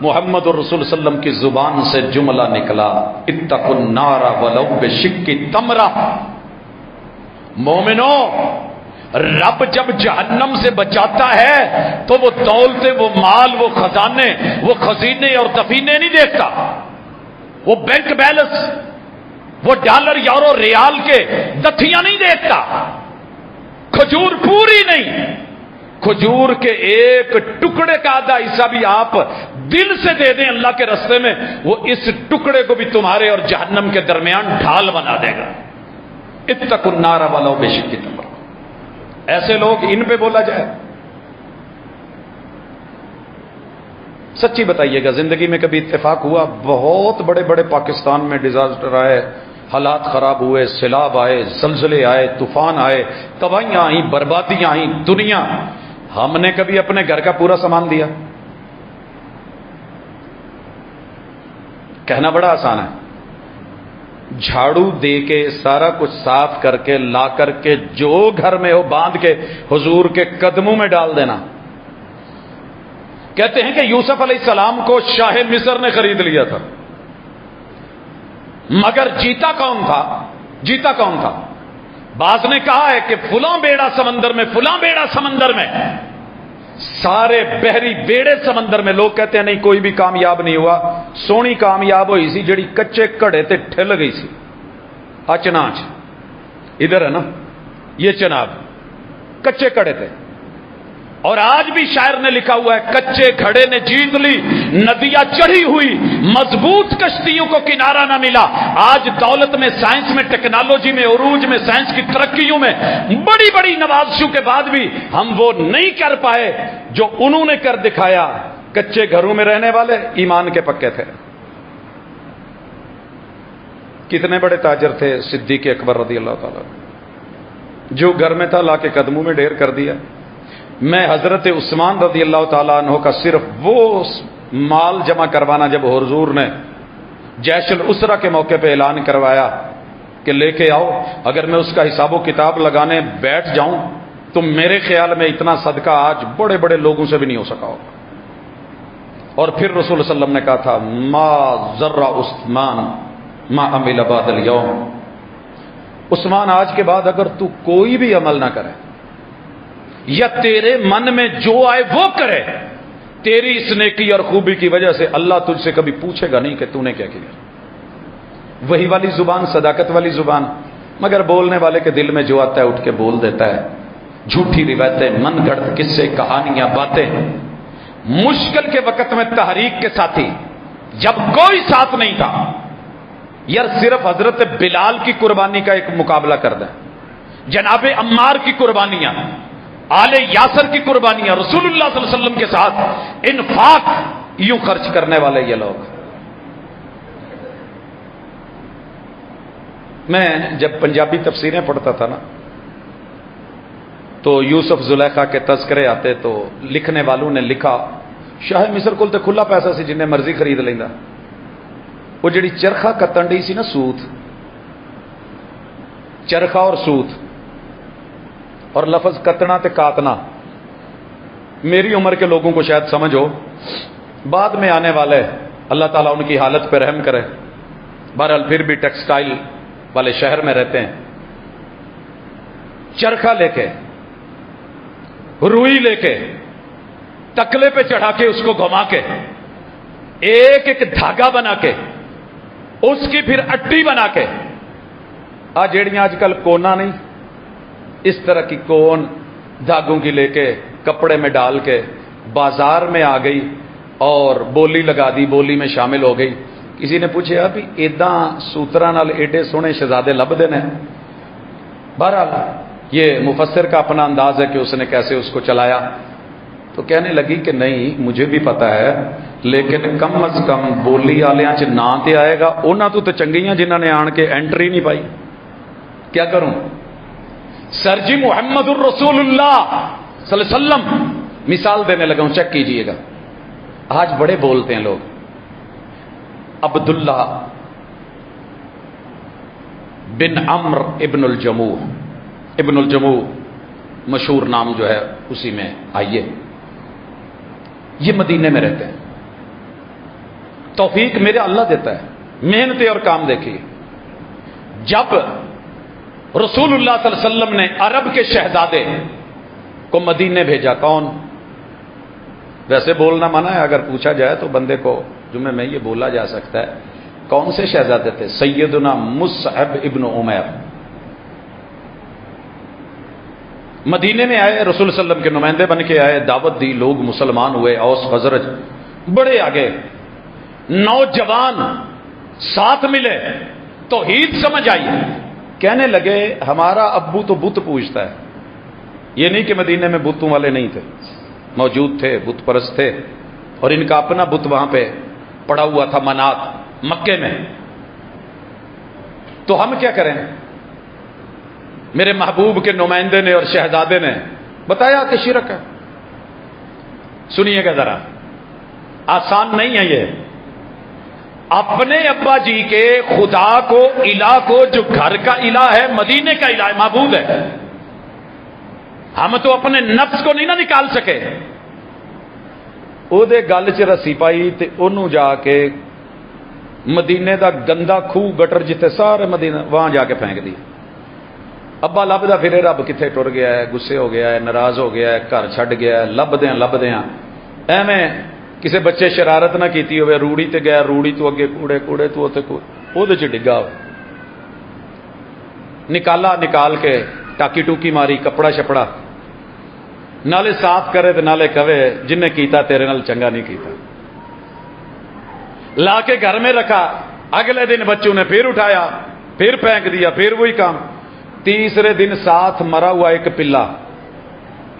محمد الرسول صلی اللہ علیہ وسلم کی زبان سے جملہ نکلا، اتقوا النار ولو بشق تمرہ. مومنو، رب جب جہنم سے بچاتا ہے تو وہ دولتیں، وہ مال، وہ خزانے، وہ خزینے اور دفینے نہیں دیکھتا. وہ بینک بیلنس، وہ ڈالر یورو ریال کے دتھیاں نہیں دیکھتا. کھجور پوری نہیں، کھجور کے ایک ٹکڑے کا آدھا حصہ بھی آپ دل سے دے دیں اللہ کے راستے میں، وہ اس ٹکڑے کو بھی تمہارے اور جہنم کے درمیان ڈھال بنا دے گا. اتقوا النار ولو بشق تمرہ. ایسے لوگ، ان پہ بولا جائے. سچی بتائیے گا، زندگی میں کبھی اتفاق ہوا؟ بہت بڑے بڑے پاکستان میں ڈیزاسٹر آئے، حالات خراب ہوئے، سیلاب آئے، زلزلے آئے، طوفان آئے، تباہیاں آئیں، بربادیاں آئیں، دنیا. ہم نے کبھی اپنے گھر کا پورا سامان دیا؟ کہنا بڑا آسان ہے. جھاڑو دے کے سارا کچھ صاف کر کے لا کر کے جو گھر میں ہو باندھ کے حضور کے قدموں میں ڈال دینا. کہتے ہیں کہ یوسف علیہ السلام کو شاہ مصر نے خرید لیا تھا، مگر جیتا کون تھا؟ جیتا کون تھا؟ بعض نے کہا ہے کہ فلاں بیڑا سمندر میں، فلاں بیڑا سمندر میں، سارے بحری بیڑے سمندر میں. لوگ کہتے ہیں نہیں کوئی بھی کامیاب نہیں ہوا. سونی کامیاب ہوئی سی جڑی کچے کڑے تے ٹھل گئی سی. چنانچ ادھر ہے نا یہ چناب کچے کڑے تھے. اور آج بھی شاعر نے لکھا ہوا ہے کچے گھڑے نے جیت لی، ندیاں چڑھی ہوئی، مضبوط کشتیوں کو کنارہ نہ ملا. آج دولت میں، سائنس میں، ٹیکنالوجی میں، عروج میں، سائنس کی ترقیوں میں بڑی بڑی نوازشوں کے بعد بھی ہم وہ نہیں کر پائے جو انہوں نے کر دکھایا. کچے گھروں میں رہنے والے ایمان کے پکے تھے. کتنے بڑے تاجر تھے صدیق اکبر رضی اللہ تعالیٰ، جو گھر میں تھا لا کے قدموں میں ڈھیر کر دیا. میں حضرت عثمان رضی اللہ تعالیٰ عنہ کا صرف وہ مال جمع کروانا جب حضور نے جیش الاسرہ کے موقع پہ اعلان کروایا کہ لے کے آؤ، اگر میں اس کا حساب و کتاب لگانے بیٹھ جاؤں تو میرے خیال میں اتنا صدقہ آج بڑے بڑے لوگوں سے بھی نہیں ہو سکا ہوگا. اور پھر رسول صلی اللہ علیہ وسلم نے کہا تھا ما ذرہ عثمان ما عمل بعد اليوم، عثمان آج کے بعد اگر تو کوئی بھی عمل نہ کرے یا تیرے من میں جو آئے وہ کرے، تیری اس نیکی اور خوبی کی وجہ سے اللہ تجھ سے کبھی پوچھے گا نہیں کہ تو نے کیا کیا. وہی والی زبان، صداقت والی زبان، مگر بولنے والے کے دل میں جو آتا ہے اٹھ کے بول دیتا ہے. جھوٹی روایتیں، من گھڑت قصے، کہانیاں، باتیں. مشکل کے وقت میں تحریک کے ساتھی جب کوئی ساتھ نہیں تھا، یار صرف حضرت بلال کی قربانی کا ایک مقابلہ کر دیں، جناب عمار کی قربانیاں، آل یاسر کی قربانیاں، رسول اللہ صلی اللہ علیہ وسلم کے ساتھ انفاق یوں خرچ کرنے والے یہ لوگ. میں جب پنجابی تفسیریں پڑھتا تھا نا تو یوسف زلیخا کے تذکرے آتے تو لکھنے والوں نے لکھا شاہ مصر کول تے کھلا پیسہ سی جنہیں مرضی خرید لیندا. وہ جڑی چرخا کتن ڈی سی نا سوت، چرخا اور سوت اور لفظ کتنا تے کاتنا، میری عمر کے لوگوں کو شاید سمجھ ہو، بعد میں آنے والے اللہ تعالیٰ ان کی حالت پہ رحم کرے. بہرحال پھر بھی ٹیکسٹائل والے شہر میں رہتے ہیں. چرخا لے کے، روئی لے کے، تکلے پہ چڑھا کے اس کو گھما کے، ایک ایک دھاگا بنا کے، اس کی پھر اٹی بنا کے، جیڑیاں آج کل کونا نہیں، اس طرح کی کون دھاگوں کی لے کے کپڑے میں ڈال کے بازار میں آ گئی اور بولی لگا دی، بولی میں شامل ہو گئی. کسی نے پوچھا بھی ایداں سوترا نال ایڈے سونے شہزادے لبدے نے؟ بہرحال یہ مفسر کا اپنا انداز ہے کہ اس نے کیسے اس کو چلایا. تو کہنے لگی کہ نہیں مجھے بھی پتا ہے، لیکن کم از کم بولی والیاں چ نہ تے آئے گا، انہاں تو چنگیاں جنہاں نے آن کے اینٹری نہیں پائی. کیا کروں سر جی؟ محمد الرسول اللہ صلی اللہ علیہ وسلم مثال دینے لگا ہوں، چیک کیجئے گا. آج بڑے بولتے ہیں لوگ. عبداللہ بن عمر ابن الجموع، ابن الجموع مشہور نام جو ہے اسی میں آئیے. یہ مدینے میں رہتے ہیں. توفیق میرے اللہ دیتا ہے، محنت اور کام دیکھیے. جب رسول اللہ صلی اللہ علیہ وسلم نے عرب کے شہزادے کو مدینے بھیجا، کون؟ ویسے بولنا منع ہے، اگر پوچھا جائے تو بندے کو جمعے میں یہ بولا جا سکتا ہے. کون سے شہزادے تھے؟ سیدنا مصعب ابن عمیر. مدینے میں آئے، رسول صلی اللہ علیہ وسلم کے نمائندے بن کے آئے، دعوت دی، لوگ مسلمان ہوئے. اوس خزرج بڑے آگے، نوجوان ساتھ ملے، توحید سمجھ آئی. کہنے لگے ہمارا ابو تو بت پوجتا ہے. یہ نہیں کہ مدینے میں بتوں والے نہیں تھے، موجود تھے، بت پرست تھے، اور ان کا اپنا بت وہاں پہ پڑا ہوا تھا منات مکے میں. تو ہم کیا کریں؟ میرے محبوب کے نمائندے نے اور شہزادے نے بتایا کہ شرک ہے. سنیے گا ذرا، آسان نہیں ہے یہ. اپنے ابا جی کے خدا کو، الہ کو، جو گھر کا الہ ہے، مدینے کا الہ ہے، معبود ہے، ہم تو اپنے نفس کو نہیں نہ نکال سکے. او دے گل چ رسی پائی تے انہوں جا کے مدینے دا گندا خوہ گٹر جتے سارے مدینہ وہاں جا کے پھینک دی. ابا لبدا پھرے رب کتنے ٹر گیا ہے، غصے ہو گیا ہے، ناراض ہو گیا ہے، گھر چھڈ گیا ہے، لبدیاں ایویں کسے بچے شرارت نہ کیتی ہوئے، روڑی تے گیا، روڑی تو اگے کوڑے کوڑے تو اوتے او دے چ ڈگا ہو، نکال کے ٹاکی ٹوکی ماری، کپڑا شپڑا نالے صاف کرے تے نالے کہے جن نے کیتا تیرے نال چنگا نہیں کیتا، لا کے گھر میں رکھا. اگلے دن بچوں نے پھر اٹھایا، پھر پھینک دیا، پھر وہی کام. تیسرے دن ساتھ مرا ہوا ایک پلا،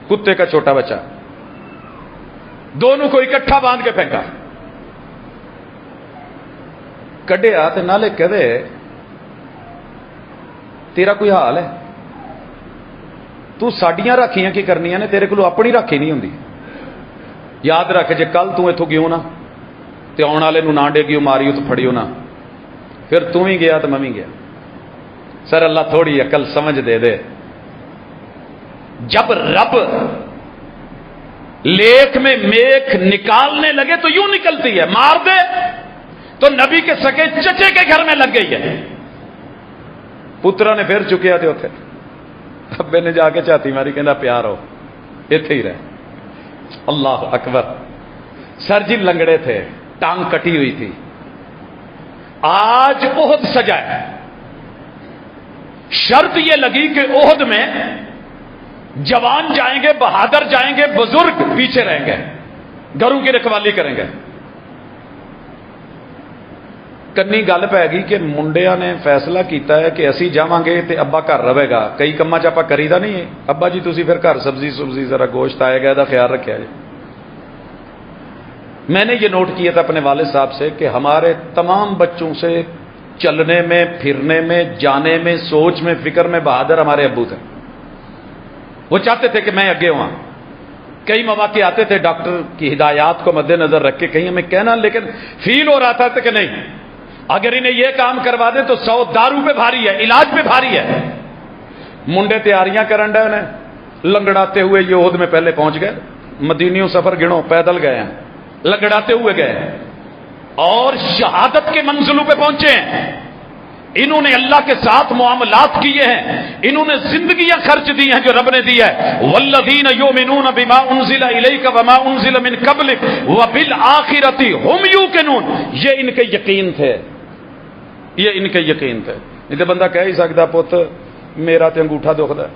کتے کا چھوٹا بچہ، دونوں کو اکٹھا باندھ کے پھینکا. کڈیا تے نالے کہے تیرا کوئی حال ہے؟ تو ساڈیاں راکھیاں کی کرنیاں نے، تیرے کو اپنی راکھی نہیں ہوندی. یاد رکھ جے کل تو اتوں گیوں نا تے آن والے نو نہ ڈیگیو ماریو تو پھڑیو نا، پھر تم ہی گیا تو میں بھی گیا. سر اللہ تھوڑی عقل سمجھ دے دے. جب رب لیک میں میک نکالنے لگے تو یوں نکلتی ہے، مار دے تو نبی کے سکے چچے کے گھر میں لگ گئی ہے. پترا نے پھر چکیا تھے اتنے، ابے نے جا کے چھاتی ماری، کہنا پیار ہو ایتھے ہی رہ. اللہ اکبر. سر جی لنگڑے تھے، ٹانگ کٹی ہوئی تھی. آج احد سجا ہے. شرط یہ لگی کہ احد میں جوان جائیں گے، بہادر جائیں گے، بزرگ پیچھے رہیں گے، گھروں کی رکھوالی کریں گے. کنی گل پی گئی کہ منڈیا نے فیصلہ کیتا ہے کہ اسی جاواں گے تے ابا گھر رہے گا. کئی کما چاپا کری دا نہیں ہے، ابا جی تسی پھر گھر سبزی سبزی ذرا گوشت آئے گا دا خیال رکھا جائے. میں نے یہ نوٹ کیا تھا اپنے والد صاحب سے کہ ہمارے تمام بچوں سے چلنے میں، پھرنے میں، جانے میں، سوچ میں، فکر میں بہادر ہمارے ابو تھے. وہ چاہتے تھے کہ میں آگے ہوں. کئی مواقع آتے تھے ڈاکٹر کی ہدایات کو مد نظر رکھ کے کہیں ہمیں کہنا، لیکن فیل ہو رہا تھا کہ نہیں، اگر انہیں یہ کام کروا دیں تو 100 دارو پہ بھاری ہے، علاج پہ بھاری ہے. منڈے تیاریاں کرن ڈے انہیں لنگڑاتے ہوئے یہ عہد میں پہلے پہنچ گئے. مدینیوں سفر گنو، پیدل گئے ہیں، لنگڑاتے ہوئے گئے اور شہادت کے منزلوں پہ پہنچے ہیں. انہوں نے اللہ کے ساتھ معاملات کیے ہیں، انہوں نے زندگیاں خرچ دی ہیں جو رب نے دی ہے. والذین یؤمنون بما انزل الیک وما انزل من قبلک وبالآخرۃ هم یوقنون. یہ ان کے یقین تھے، یہ ان کے یقین تھے. نہیں تو بندہ کہہ ہی سکتا پت میرا تے انگوٹھا دکھدا.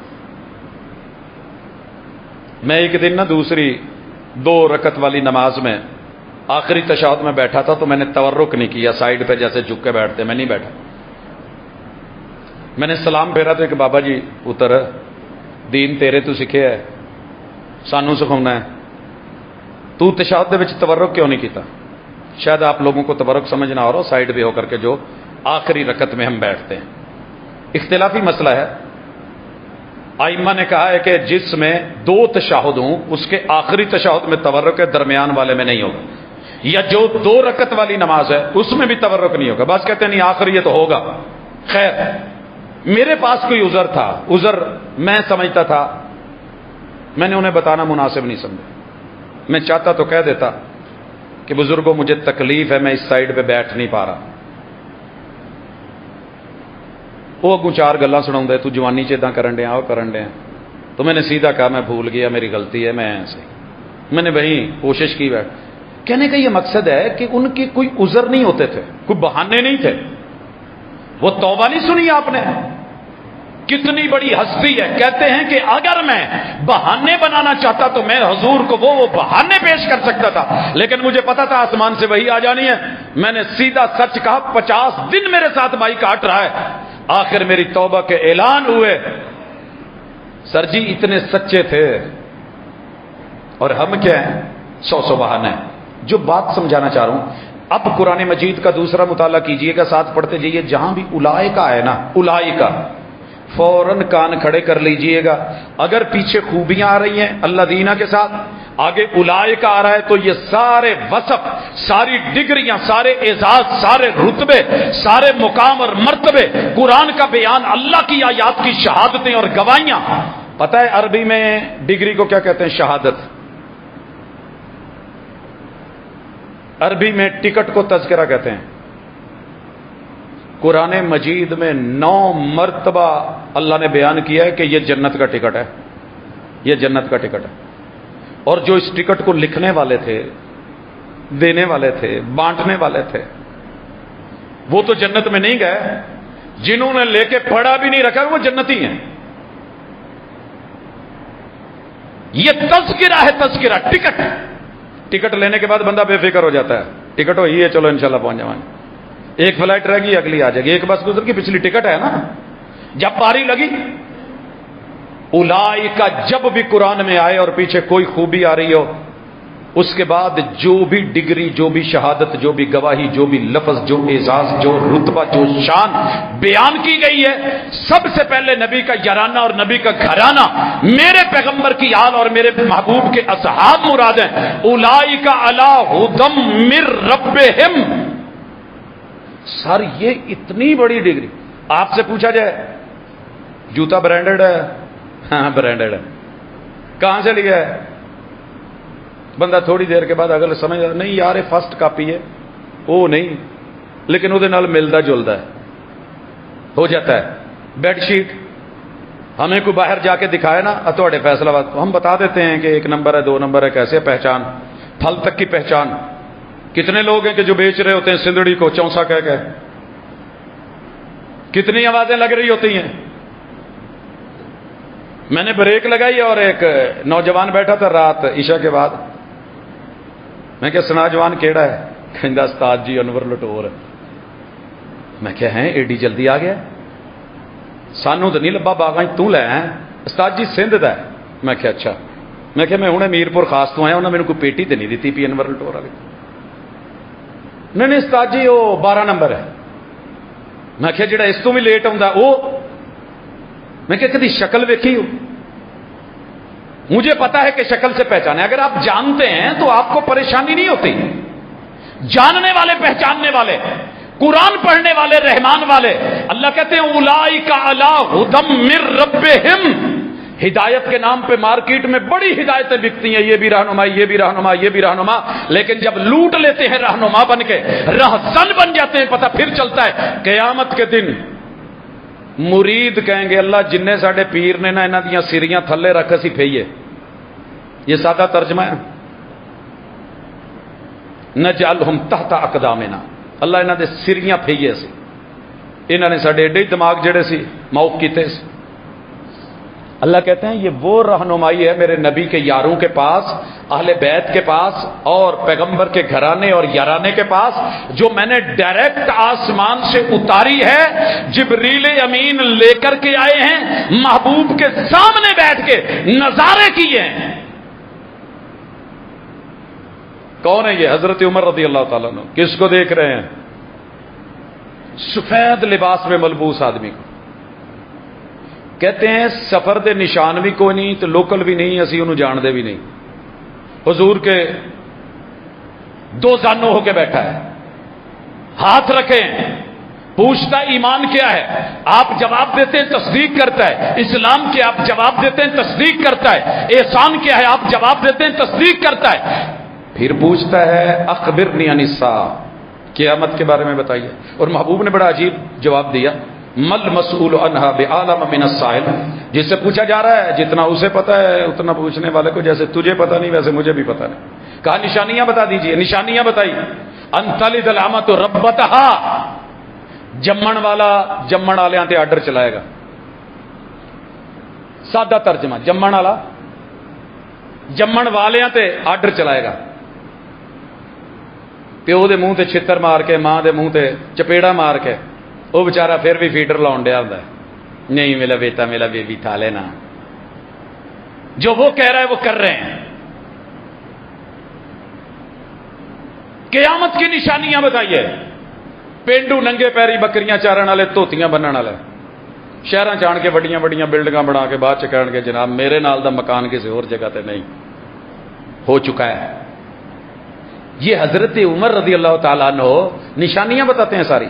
میں ایک دن نا دوسری 2 رکعت والی نماز میں آخری تشہد میں بیٹھا تھا تو میں نے تورک نہیں کیا، سائیڈ پہ جیسے جھک کے بیٹھتے میں نہیں بیٹھا. میں نے سلام پھیرا تو کہ بابا جی پتر دین تیرے تو سکھے ہے، سانو سکھاؤنا ہے، تو تشہد دے وچ تورک کیوں نہیں کیتا؟ شاید آپ لوگوں کو تورک سمجھ نہ آ رہا ہو، سائیڈ پہ ہو کر کے جو آخری رکعت میں ہم بیٹھتے ہیں. اختلافی مسئلہ ہے. ائمہ نے کہا ہے کہ جس میں 2 تشہد ہوں اس کے آخری تشہد میں تورک ہے، درمیان والے میں نہیں ہوگا. یا جو 2 رکعت والی نماز ہے اس میں بھی تورک نہیں ہوگا. بس کہتے ہیں نہیں آخری یہ تو ہوگا. خیر میرے پاس کوئی عذر تھا، عذر میں سمجھتا تھا، میں نے انہیں بتانا مناسب نہیں سمجھا. میں چاہتا تو کہہ دیتا کہ بزرگوں مجھے تکلیف ہے، میں اس سائیڈ پہ بیٹھ نہیں پا رہا. وہ اگوں 4 گلاں سناؤں تو جوانی چیداں کرن ڈیا وہ کرن ڈیا. تو میں نے سیدھا کہا میں بھول گیا، میری غلطی ہے، میں ایسے میں نے وہیں کوشش کی. بیٹھ کہنے کا یہ مقصد ہے کہ ان کے کوئی عذر نہیں ہوتے تھے، کوئی بہانے نہیں تھے. وہ توبہ نہیں سنی آپ نے؟ کتنی بڑی ہستی ہے. کہتے ہیں کہ اگر میں بہانے بنانا چاہتا تو میں حضور کو وہ بہانے پیش کر سکتا تھا، لیکن مجھے پتا تھا آسمان سے وہی آ جانی ہے. میں نے سیدھا سچ کہا. 50 دن میرے ساتھ بھائی کاٹ رہا ہے. آخر میری توبہ کے اعلان ہوئے. سر جی اتنے سچے تھے اور ہم کیا ہیں 100 بہانے. جو بات سمجھانا چاہ رہا ہوں، اب قرآن مجید کا دوسرا مطالعہ کیجئے گا، ساتھ پڑھتے جائیے. جہاں بھی اولائکا ہے نا، اولائکا فوراً کان کھڑے کر لیجئے گا. اگر پیچھے خوبیاں آ رہی ہیں اللہ دینا کے ساتھ، آگے اولائکا آ رہا ہے، تو یہ سارے وصف، ساری ڈگریاں، سارے اعزاز، سارے رتبے، سارے مقام اور مرتبے، قرآن کا بیان، اللہ کی آیات کی شہادتیں اور گواہیاں. پتہ ہے عربی میں ڈگری کو کیا کہتے ہیں؟ شہادت. عربی میں ٹکٹ کو تذکرہ کہتے ہیں. قرآن مجید میں 9 مرتبہ اللہ نے بیان کیا ہے کہ یہ جنت کا ٹکٹ ہے، یہ جنت کا ٹکٹ ہے. اور جو اس ٹکٹ کو لکھنے والے تھے، دینے والے تھے، بانٹنے والے تھے، وہ تو جنت میں نہیں گئے. جنہوں نے لے کے پڑھا بھی نہیں رکھا وہ جنتی ہیں. یہ تذکرہ ہے، تذکرہ، ٹکٹ. ٹکٹ لینے کے بعد بندہ بے فکر ہو جاتا ہے. ٹکٹ ہوئی ہے، چلو انشاءاللہ پہنچ جائیں. ایک فلائٹ رہ گئی، اگلی آ جائے گی. ایک بس گزر کی، پچھلی ٹکٹ ہے نا. جب باری لگی، اولائکا جب بھی قرآن میں آئے اور پیچھے کوئی خوبی آ رہی ہو، اس کے بعد جو بھی ڈگری، جو بھی شہادت، جو بھی گواہی، جو بھی لفظ، جو اعزاز، جو رتبہ، جو شان بیان کی گئی ہے، سب سے پہلے نبی کا یارانہ اور نبی کا گھرانہ، میرے پیغمبر کی آل اور میرے محبوب کے اصحاب مراد ہیں. اولئک علی ھدی من ربہم. سر یہ اتنی بڑی ڈگری. آپ سے پوچھا جائے جوتا برانڈڈ ہے؟ ہاں برانڈڈ ہے. کہاں سے لیا ہے؟ بندہ تھوڑی دیر کے بعد اگر سمجھ نہیں یار فرسٹ کاپی ہے، وہ نہیں، لیکن وہ ملتا جلتا ہے، ہو جاتا ہے. بیڈ شیٹ ہمیں کوئی باہر جا کے دکھائے نا، تھوڑے فیصلہ بات ہم بتا دیتے ہیں کہ 1 نمبر ہے، 2 نمبر ہے. کیسے پہچان؟ پھل تک کی پہچان. کتنے لوگ ہیں کہ جو بیچ رہے ہوتے ہیں سندڑی کو چونسا کہہ کے؟ کتنی آوازیں لگ رہی ہوتی ہیں. میں نے بریک لگائی اور ایک نوجوان بیٹھا تھا رات عشاء کے بعد. میں کہ سنا جوان کیڑا ہے؟ کہندا استاد جی انور لٹور. میں کہ ہیں ایڈی جلدی آ گیا؟ سانو تو نہیں لبا باغاں تو لے ہیں. استاد جی سندھ دا ہے. میں کہ اچھا. میں کہ میں ہوں میرپور خاص تو آیا، انہوں نے میرے کو پیٹی تو نہیں دیتی پی انور لٹور والی. نہیں استاد جی وہ 12 نمبر ہے. میں کہ جڑا اس تو بھی لیٹ آتا وہ. میں کہ کدی شکل ویکھی ہو؟ مجھے پتا ہے کہ شکل سے پہچانے. اگر آپ جانتے ہیں تو آپ کو پریشانی نہیں ہوتی. جاننے والے، پہچاننے والے، قرآن پڑھنے والے، رحمان والے. اللہ کہتے ہیں اولئک علی ھدی من ربہم. ہدایت کے نام پہ مارکیٹ میں بڑی ہدایتیں بکتی ہیں، یہ بھی رہنما، یہ بھی رہنما، یہ بھی رہنما. لیکن جب لوٹ لیتے ہیں رہنما بن کے، رہزن بن جاتے ہیں، پتہ پھر چلتا ہے قیامت کے دن مرید کہیں گے اللہ جن ساڈے پیر نے نا انہاں دیاں سریاں تھلے رکھ اسی پھیئے. یہ سادہ ترجمہ ہے. نجعلہم تحت اقدامنا. اللہ انہاں دے سریاں پھیئے سی. انہاں نے ساڈے ایڈے دماغ جڑے سی موق کیتے سی. اللہ کہتے ہیں یہ وہ رہنمائی ہے میرے نبی کے یاروں کے پاس، اہل بیت کے پاس اور پیغمبر کے گھرانے اور یارانے کے پاس، جو میں نے ڈائریکٹ آسمان سے اتاری ہے. جبریل امین لے کر کے آئے ہیں، محبوب کے سامنے بیٹھ کے نظارے کیے ہیں. کون ہے یہ؟ حضرت عمر رضی اللہ تعالیٰ عنہ. کس کو دیکھ رہے ہیں؟ سفید لباس میں ملبوس آدمی کو. کہتے ہیں سفر دے نشان بھی کوئی نہیں تو لوکل بھی نہیں، اسی انہوں جان دے بھی نہیں. حضور کے 2 زانوں ہو کے بیٹھا ہے، ہاتھ رکھے، پوچھتا ایمان کیا ہے؟ آپ جواب دیتے ہیں تصدیق کرتا ہے. اسلام کے آپ جواب دیتے ہیں تصدیق کرتا ہے. احسان کیا ہے؟ آپ جواب دیتے ہیں تصدیق کرتا ہے. پھر پوچھتا ہے اخبرنی عن الساعہ، قیامت کے بارے میں بتائیے. اور محبوب نے بڑا عجیب جواب دیا، مل مسئول عنہا بعالم من السائل. جس سے پوچھا جا رہا ہے جتنا اسے پتا ہے اتنا پوچھنے والے کو جیسے تجھے پتا نہیں ویسے مجھے بھی پتا نہیں. کہا نشانیاں بتا دیجئے. نشانیاں بتائی. ان تلد الامۃ ربتہا. جمن والا جمن والے تے آرڈر چلائے گا. سادہ ترجمہ، جمن والا جمن والے تے آرڈر چلائے گا. پیو دے منہ تے چھتر مار کے، ماں دے منہ تے چپیڑا مار کے، وہ بیچارہ پھر بھی فیڈر لاؤن ڈیا ہوتا ہے. نہیں میرا بیٹا میرا بیبی تھا لینا. جو وہ کہہ رہا ہے وہ کر رہے ہیں. قیامت کی نشانیاں بتائیے. پینڈو ننگے پیری بکریاں چارن والے، دھوتیاں بننے والے، شہراں چان کے بڑیاں بڑیاں بلڈنگاں بنا کے بعد چکان کے جناب میرے نال دا مکان کسی اور جگہ تے نہیں ہو چکا ہے. یہ حضرت عمر رضی اللہ تعالیٰ عنہ نشانیاں بتاتے ہیں ساری.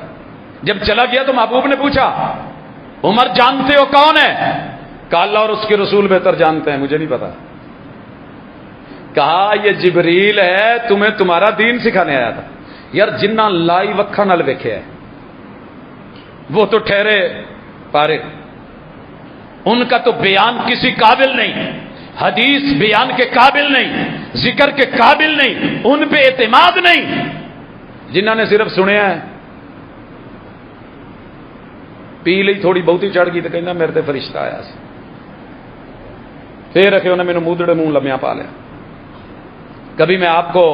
جب چلا گیا تو محبوب نے پوچھا عمر جانتے ہو کون ہے؟ کہا اللہ اور اس کے رسول بہتر جانتے ہیں، مجھے نہیں پتا. کہا یہ جبریل ہے، تمہیں تمہارا دین سکھانے آیا تھا۔ یار جنہ لائی وکھا نال ویکھیا ہے وہ تو ٹھہرے پارے، ان کا تو بیان کسی قابل نہیں، حدیث بیان کے قابل نہیں، ذکر کے قابل نہیں، ان پہ اعتماد نہیں۔ جنہ نے صرف سنیا ہے، پی لی تھوڑی بہتی چڑھ گئی تو کہنا میرے تے فرشتہ آیا سی، پھر رکھے انہیں میرے موڈڑے منہ لمیا پا لیا۔ کبھی میں آپ کو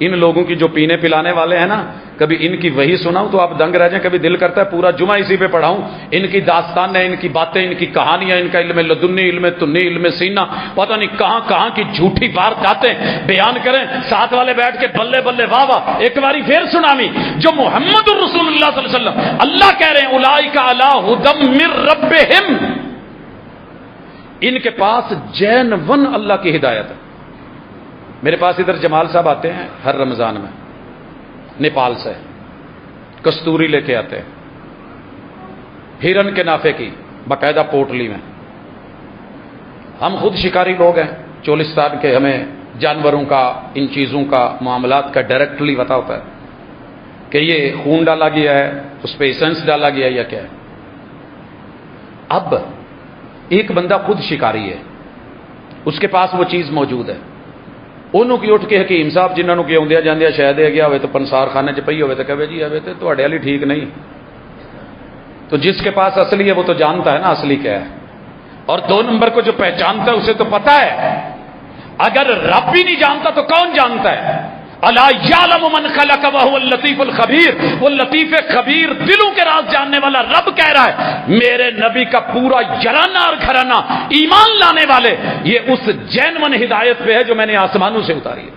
ان لوگوں کی جو پینے پلانے والے ہیں نا، کبھی ان کی وہی سناؤں تو آپ دنگ رہ جائیں، کبھی دل کرتا ہے پورا جمعہ اسی پہ پڑھاؤں، ان کی داستانیں، ان کی باتیں، ان کی کہانیاں، ان کا علم لدنی، علم تنی، علم سینہ، پتہ نہیں کہاں کہاں کی جھوٹی وارداتیں بیان کریں، ساتھ والے بیٹھ کے بلے بلے واہ واہ۔ ایک باری پھر سنامی، جو محمد الرسول اللہ صلی اللہ علیہ وسلم، اللہ کہہ رہے ہیں اولئک علی ھدی من ربہم، ان کے پاس جینون اللہ کی ہدایت ہے۔ میرے پاس ادھر جمال صاحب آتے ہیں ہر رمضان میں، نیپال سے کستوری لے کے آتے ہیں، ہرن کے نافے کی باقاعدہ پوٹلی میں۔ ہم خود شکاری لوگ ہیں چولستان کے، ہمیں جانوروں کا، ان چیزوں کا، معاملات کا ڈائریکٹلی پتا ہوتا ہے کہ یہ خون ڈالا گیا ہے، اس پہ ایسنس ڈالا گیا ہے یا کیا ہے۔ اب ایک بندہ خود شکاری ہے، اس کے پاس وہ چیز موجود ہے، انہوں کی اٹھ کے حکیم صاحب جنہوں کی آدھا جاندیا شاید دے گیا ہوئے تو پنسار خانے چ پئی ہوئے تو کہے جی آئے تو تھوڑے والی ٹھیک نہیں۔ تو جس کے پاس اصلی ہے وہ تو جانتا ہے نا اصلی کیا ہے، اور دو نمبر کو جو پہچانتا ہے اسے تو پتا ہے۔ اگر رب بھی نہیں جانتا تو کون جانتا ہے؟ الا یعلم من خلق وهو اللطیف الخبیر، وہ لطیف خبیر دلوں کے راز جاننے والا رب کہہ رہا ہے میرے نبی کا پورا یارانہ اور گھرانہ ایمان لانے والے یہ اس جینون ہدایت پہ ہے جو میں نے آسمانوں سے اتاری ہے۔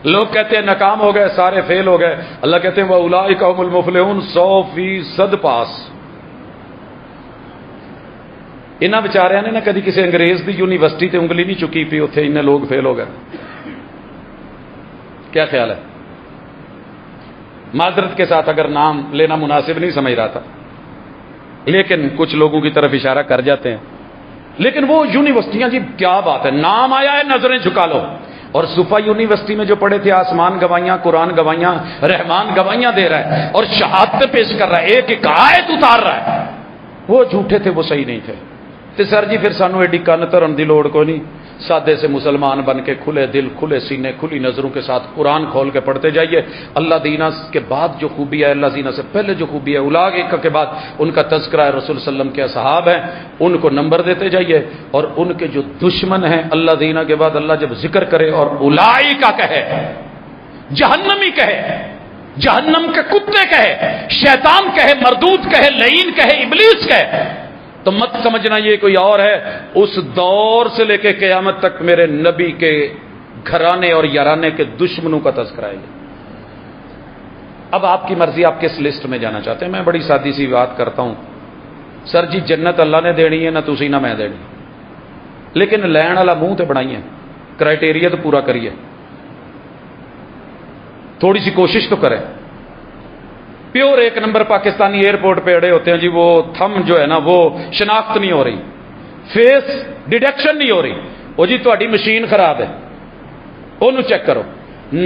لوگ کہتے ہیں ناکام ہو گئے، سارے فیل ہو گئے، اللہ کہتے ہیں واولئک هم المفلحون، 100% پاس۔ انہاں بیچاریاں نے نہ کدی کسی انگریز دی یونیورسٹی تے انگلی نہیں چکی پی، اتنے انہیں لوگ فیل ہو گئے۔ کیا خیال ہے؟ معذرت کے ساتھ اگر نام لینا مناسب نہیں سمجھ رہا تھا، لیکن کچھ لوگوں کی طرف اشارہ کر جاتے ہیں۔ لیکن وہ یونیورسٹیاں جی کیا بات ہے، نام آیا ہے نظریں جھکا لو۔ اور صوفہ یونیورسٹی میں جو پڑھے تھے آسمان گواہیاں، قرآن گواہیاں، رحمان گواہیاں دے رہا ہے اور شہادت پیش کر رہا ہے، ایک ایک آیت اتار رہا ہے۔ وہ جھوٹے تھے، وہ صحیح نہیں تھے۔ تو سر جی پھر سانو ایڈی کن ترن دی لوڑ کو نہیں، سادے سے مسلمان بن کے کھلے دل، کھلے سینے، کھلی نظروں کے ساتھ قرآن کھول کے پڑھتے جائیے۔ اللہ دینا کے بعد جو خوبی ہے، اللہ دینا سے پہلے جو خوبی ہے، اولئک کے بعد ان کا تذکرہ ہے، رسول صلی اللہ علیہ وسلم کے اصحاب ہیں، ان کو نمبر دیتے جائیے۔ اور ان کے جو دشمن ہیں اللہ دینا کے بعد اللہ جب ذکر کرے اور اولئک کہے، جہنمی کہے، جہنم کے کتے کہے، شیطان کہے، مردود کہے، لعین کہے، ابلیس کہے، تو مت سمجھنا یہ کوئی اور ہے، اس دور سے لے کے قیامت تک میرے نبی کے گھرانے اور یارانے کے دشمنوں کا تذکرہ ہے۔ اب آپ کی مرضی، آپ کس لسٹ میں جانا چاہتے ہیں؟ میں بڑی سادی سی بات کرتا ہوں، سر جی جنت اللہ نے دینی ہے، نہ تسی نہ میں دینی، لیکن لین والا منہ تے بنائیے، کرائٹیریا تو پورا کریے، تھوڑی سی کوشش تو کریں۔ پیور ایک نمبر پاکستانی ایئرپورٹ پہ اڑے ہوتے ہیں جی، وہ تھم جو ہے نا وہ شناخت نہیں ہو رہی، فیس ڈیٹیکشن نہیں ہو رہی، وہ جی تہاڈی مشین خراب ہے، انہوں چیک کرو۔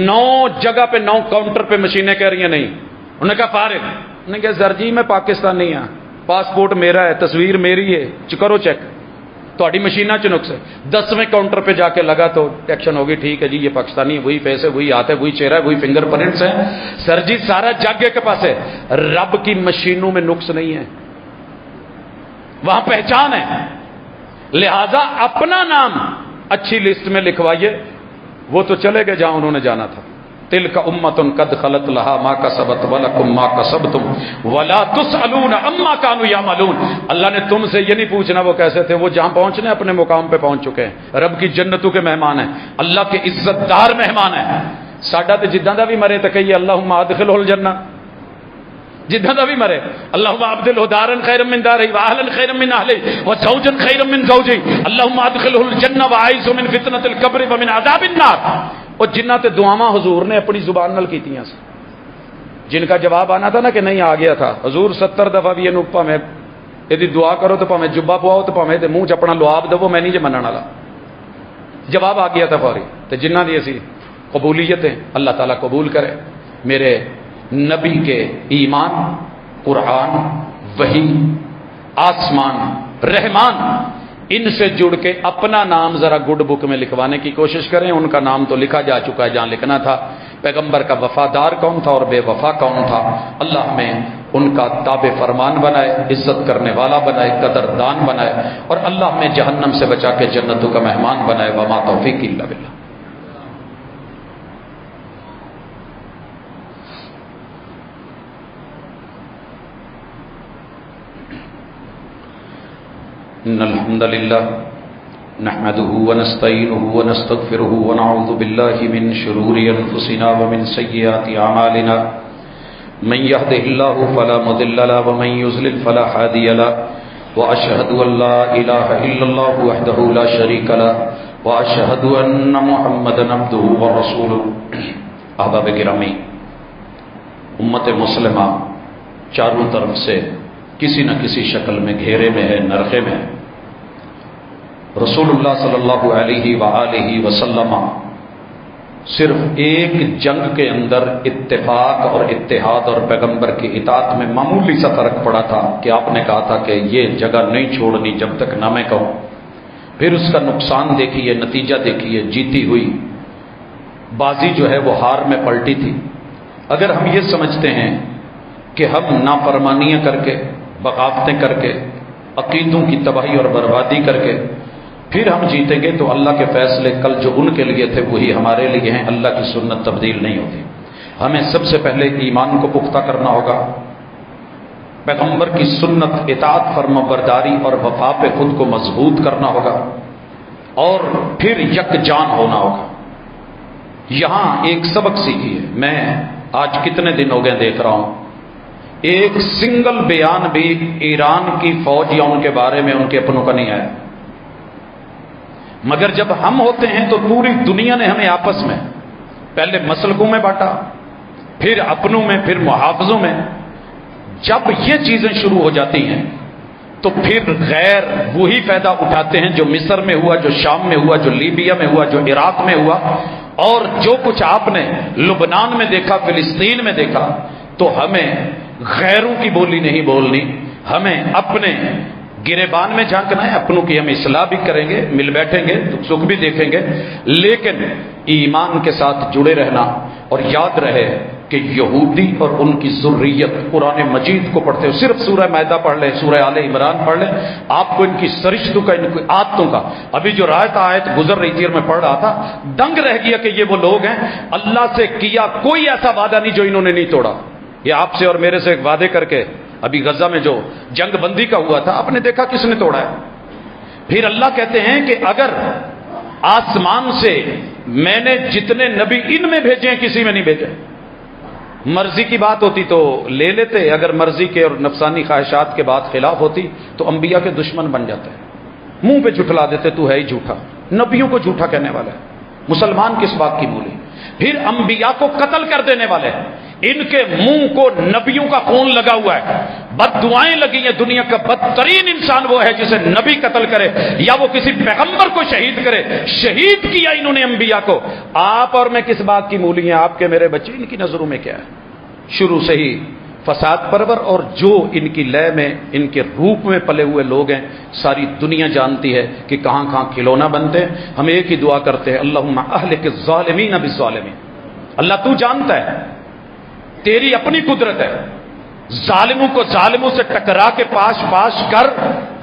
9 جگہ پہ 9 کاؤنٹر پہ مشینیں کہہ رہی ہیں نہیں، انہوں نے کہا فارغ، انہوں نے کہا سر جی میں پاکستانی ہاں، پاسپورٹ میرا ہے، تصویر میری ہے، کرو چیک، تہاڈی مشینہ چ نقص ہے۔ 10ویں کاؤنٹر پہ جا کے لگا تو ڈیٹیکشن ہوگی، ٹھیک ہے جی یہ پاکستانی، وہی فیس ہے، وہی ہاتھ ہے، وہی چہرہ ہے، وہی فنگر پرنٹس ہیں۔ سر جی سارا جگ کے پاس ہے، رب کی مشینوں میں نقص نہیں ہے، وہاں پہچان ہے، لہذا اپنا نام اچھی لسٹ میں لکھوائیے۔ وہ تو چلے گئے جہاں انہوں نے جانا تھا، تلک امۃ قد خلت لہا ما کسبت ولکم ما کسبتم ولا تسألون عما كانوا يعملون۔ اللہ نے تم سے یہ نہیں پوچھنا وہ کیسے تھے، وہ جہاں پہنچنے اپنے مقام پہ پہنچ چکے ہیں، رب کی جنتوں کے مہمان ہیں، اللہ کے عزت دار مہمان ہیں۔ ساڈا تے جداں دا بھی مرے تے کہیے اللہم ادخلہ الجنہ، جداں دا بھی مرے اللہم ابدلہ دارا خیرا من دارہ واہلا خیرا من اہلہ وزوجا خیرا من زوجہ اللہم ادخلہ الجنہ واعذہ من فتنۃ القبر ومن عذاب النار۔ اور جنہ تے دعاواں حضور نے اپنی زبان نال کیتیاں سی، جن کا جواب آنا تھا نا کہ نہیں آ گیا تھا، حضور 70 دفعہ بھی اینو پاویں یہ دعا کرو تو پاویں جبا پواؤ تو پاویں تے منہ چ اپنا لعاب دو، میں نہیں جے منن والا۔ جواب آ گیا تھا فوری. تو جنہ دی اسی قبولیتیں اللہ تعالیٰ قبول کرے. میرے نبی کے ایمان، قرآن، وحی، آسمان، رحمان، ان سے جڑ کے اپنا نام ذرا گڈ بک میں لکھوانے کی کوشش کریں. ان کا نام تو لکھا جا چکا ہے جہاں لکھنا تھا. پیغمبر کا وفادار کون تھا اور بے وفا کون تھا. اللہ ہمیں ان کا تابع فرمان بنائے، عزت کرنے والا بنائے، قدردان بنائے، اور اللہ ہمیں جہنم سے بچا کے جنتوں کا مہمان بنائے. وما توفیق الا باللہ. ان الحمد لله نحمده ونستعينه ونستغفره ونعوذ بالله من شرور انفسنا ومن سيئات اعمالنا من يهده الله فلا مضل له ومن يضلل فلا هادي له واشهد ان لا اله الا الله وحده لا شريك له واشهد ان محمدا عبده ورسوله. احباب گرامی، امت مسلمہ چاروں طرف سے کسی نہ کسی شکل میں گھیرے میں ہے، نرخے میں ہے. رسول اللہ صلی اللہ علیہ وآلہ وسلم صرف ایک جنگ کے اندر اتفاق اور اتحاد اور پیغمبر کی اطاعت میں معمولی سا فرق پڑا تھا کہ آپ نے کہا تھا کہ یہ جگہ نہیں چھوڑنی جب تک نہ میں کہوں. پھر اس کا نقصان دیکھیے، نتیجہ دیکھیے. جیتی ہوئی بازی جو ہے وہ ہار میں پلٹی تھی. اگر ہم یہ سمجھتے ہیں کہ ہم نافرمانیاں کر کے، بغاوتیں کر کے، عقیدوں کی تباہی اور بربادی کر کے پھر ہم جیتیں گے، تو اللہ کے فیصلے کل جو ان کے لیے تھے وہی ہمارے لیے ہیں. اللہ کی سنت تبدیل نہیں ہوتی. ہمیں سب سے پہلے ایمان کو پختہ کرنا ہوگا، پیغمبر کی سنت، اطاعت، فرمانبرداری اور وفا پہ خود کو مضبوط کرنا ہوگا، اور پھر یکجان ہونا ہوگا. یہاں ایک سبق سیکھیے. میں آج کتنے دن ہو گئے دیکھ رہا ہوں، ایک سنگل بیان بھی ایران کی فوج یا ان کے بارے میں ان کے اپنوں کا نہیں آیا. مگر جب ہم ہوتے ہیں تو پوری دنیا نے ہمیں آپس میں پہلے مسلکوں میں بانٹا، پھر اپنوں میں، پھر محافظوں میں. جب یہ چیزیں شروع ہو جاتی ہیں تو پھر غیر وہی فائدہ اٹھاتے ہیں جو مصر میں ہوا، جو شام میں ہوا، جو لیبیا میں ہوا، جو عراق میں ہوا، اور جو کچھ آپ نے لبنان میں دیکھا، فلسطین میں دیکھا. تو ہمیں غیروں کی بولی نہیں بولنی، ہمیں اپنے گریبان میں جھانکنا ہے. اپنوں کی ہم اصلاح بھی کریں گے، مل بیٹھیں گے، دکھ سکھ بھی دیکھیں گے، لیکن ایمان کے ساتھ جڑے رہنا. اور یاد رہے کہ یہودی اور ان کی ذریت قرآن مجید کو پڑھتے ہو، صرف سورہ مائدہ پڑھ لیں، سورہ آل عمران پڑھ لیں، آپ کو ان کی سرشتوں کا، ان کی عادتوں کا. ابھی جو آیت گزر رہی تھی اور میں پڑھ رہا تھا، دنگ رہ گیا کہ یہ وہ لوگ ہیں اللہ سے کیا کوئی ایسا وعدہ نہیں جو انہوں نے نہیں توڑا. یہ آپ سے اور میرے سے ایک وعدے کر کے ابھی غزہ میں جو جنگ بندی کا ہوا تھا، آپ نے دیکھا کس نے توڑا ہے. پھر اللہ کہتے ہیں کہ اگر آسمان سے میں نے جتنے نبی ان میں بھیجے ہیں کسی میں نہیں بھیجے. مرضی کی بات ہوتی تو لے لیتے، اگر مرضی کے اور نفسانی خواہشات کے بعد خلاف ہوتی تو انبیاء کے دشمن بن جاتے ہیں، منہ پہ جھٹلا دیتے تو ہے ہی جھوٹا، نبیوں کو جھوٹا کہنے والا ہے. مسلمان کس بات کی بولی؟ پھر انبیاء کو قتل کر دینے والے ہیں. ان کے منہ کو نبیوں کا خون لگا ہوا ہے، بد دعائیں لگی ہیں. دنیا کا بدترین انسان وہ ہے جسے نبی قتل کرے یا وہ کسی پیغمبر کو شہید کرے. شہید کیا انہوں نے انبیاء کو. آپ اور میں کس بات کی مولی ہیں؟ آپ کے میرے بچے ان کی نظروں میں کیا ہے؟ شروع سے ہی فساد پرور، اور جو ان کی لے میں، ان کے روپ میں پلے ہوئے لوگ ہیں، ساری دنیا جانتی ہے کہ کہاں کہاں کھلونا بنتے ہیں. ہم ایک ہی دعا کرتے ہیں، اللہم اہلک الظالمین بالظالمین. اللہ تو جانتا ہے، تیری اپنی قدرت ہے، ظالموں کو ظالموں سے ٹکرا کے پاش پاش کر.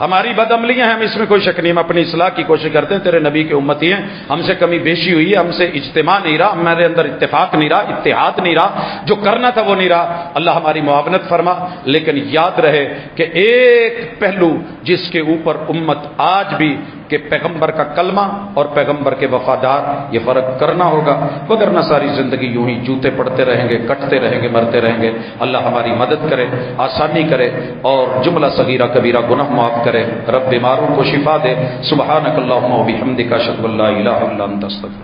ہماری بدعملیاں ہیں، ہم اس میں کوئی شک نہیں. ہم اپنی اصلاح کی کوشش کرتے ہیں، تیرے نبی کے امتی ہیں، ہم سے کمی بیشی ہوئی ہے، ہم سے اجتماع نہیں رہا، ہمارے اندر اتفاق نہیں رہا، اتحاد نہیں رہا، جو کرنا تھا وہ نہیں رہا. اللہ ہماری معاونت فرما. لیکن یاد رہے کہ ایک پہلو جس کے اوپر امت آج بھی کہ پیغمبر کا کلمہ اور پیغمبر کے وفادار، یہ فرق کرنا ہوگا، وگرنہ ساری زندگی یوں ہی جوتے پڑتے رہیں گے، کٹتے رہیں گے، مرتے رہیں گے. اللہ ہماری مدد کرے، آسانی کرے، اور جملہ صغیرہ کبیرہ گناہ معاف کرے. رب بیماروں کو شفا دے. سبحانک اللہم و بحمدک، اشہد ان لا الہ الا انت، استغفرک.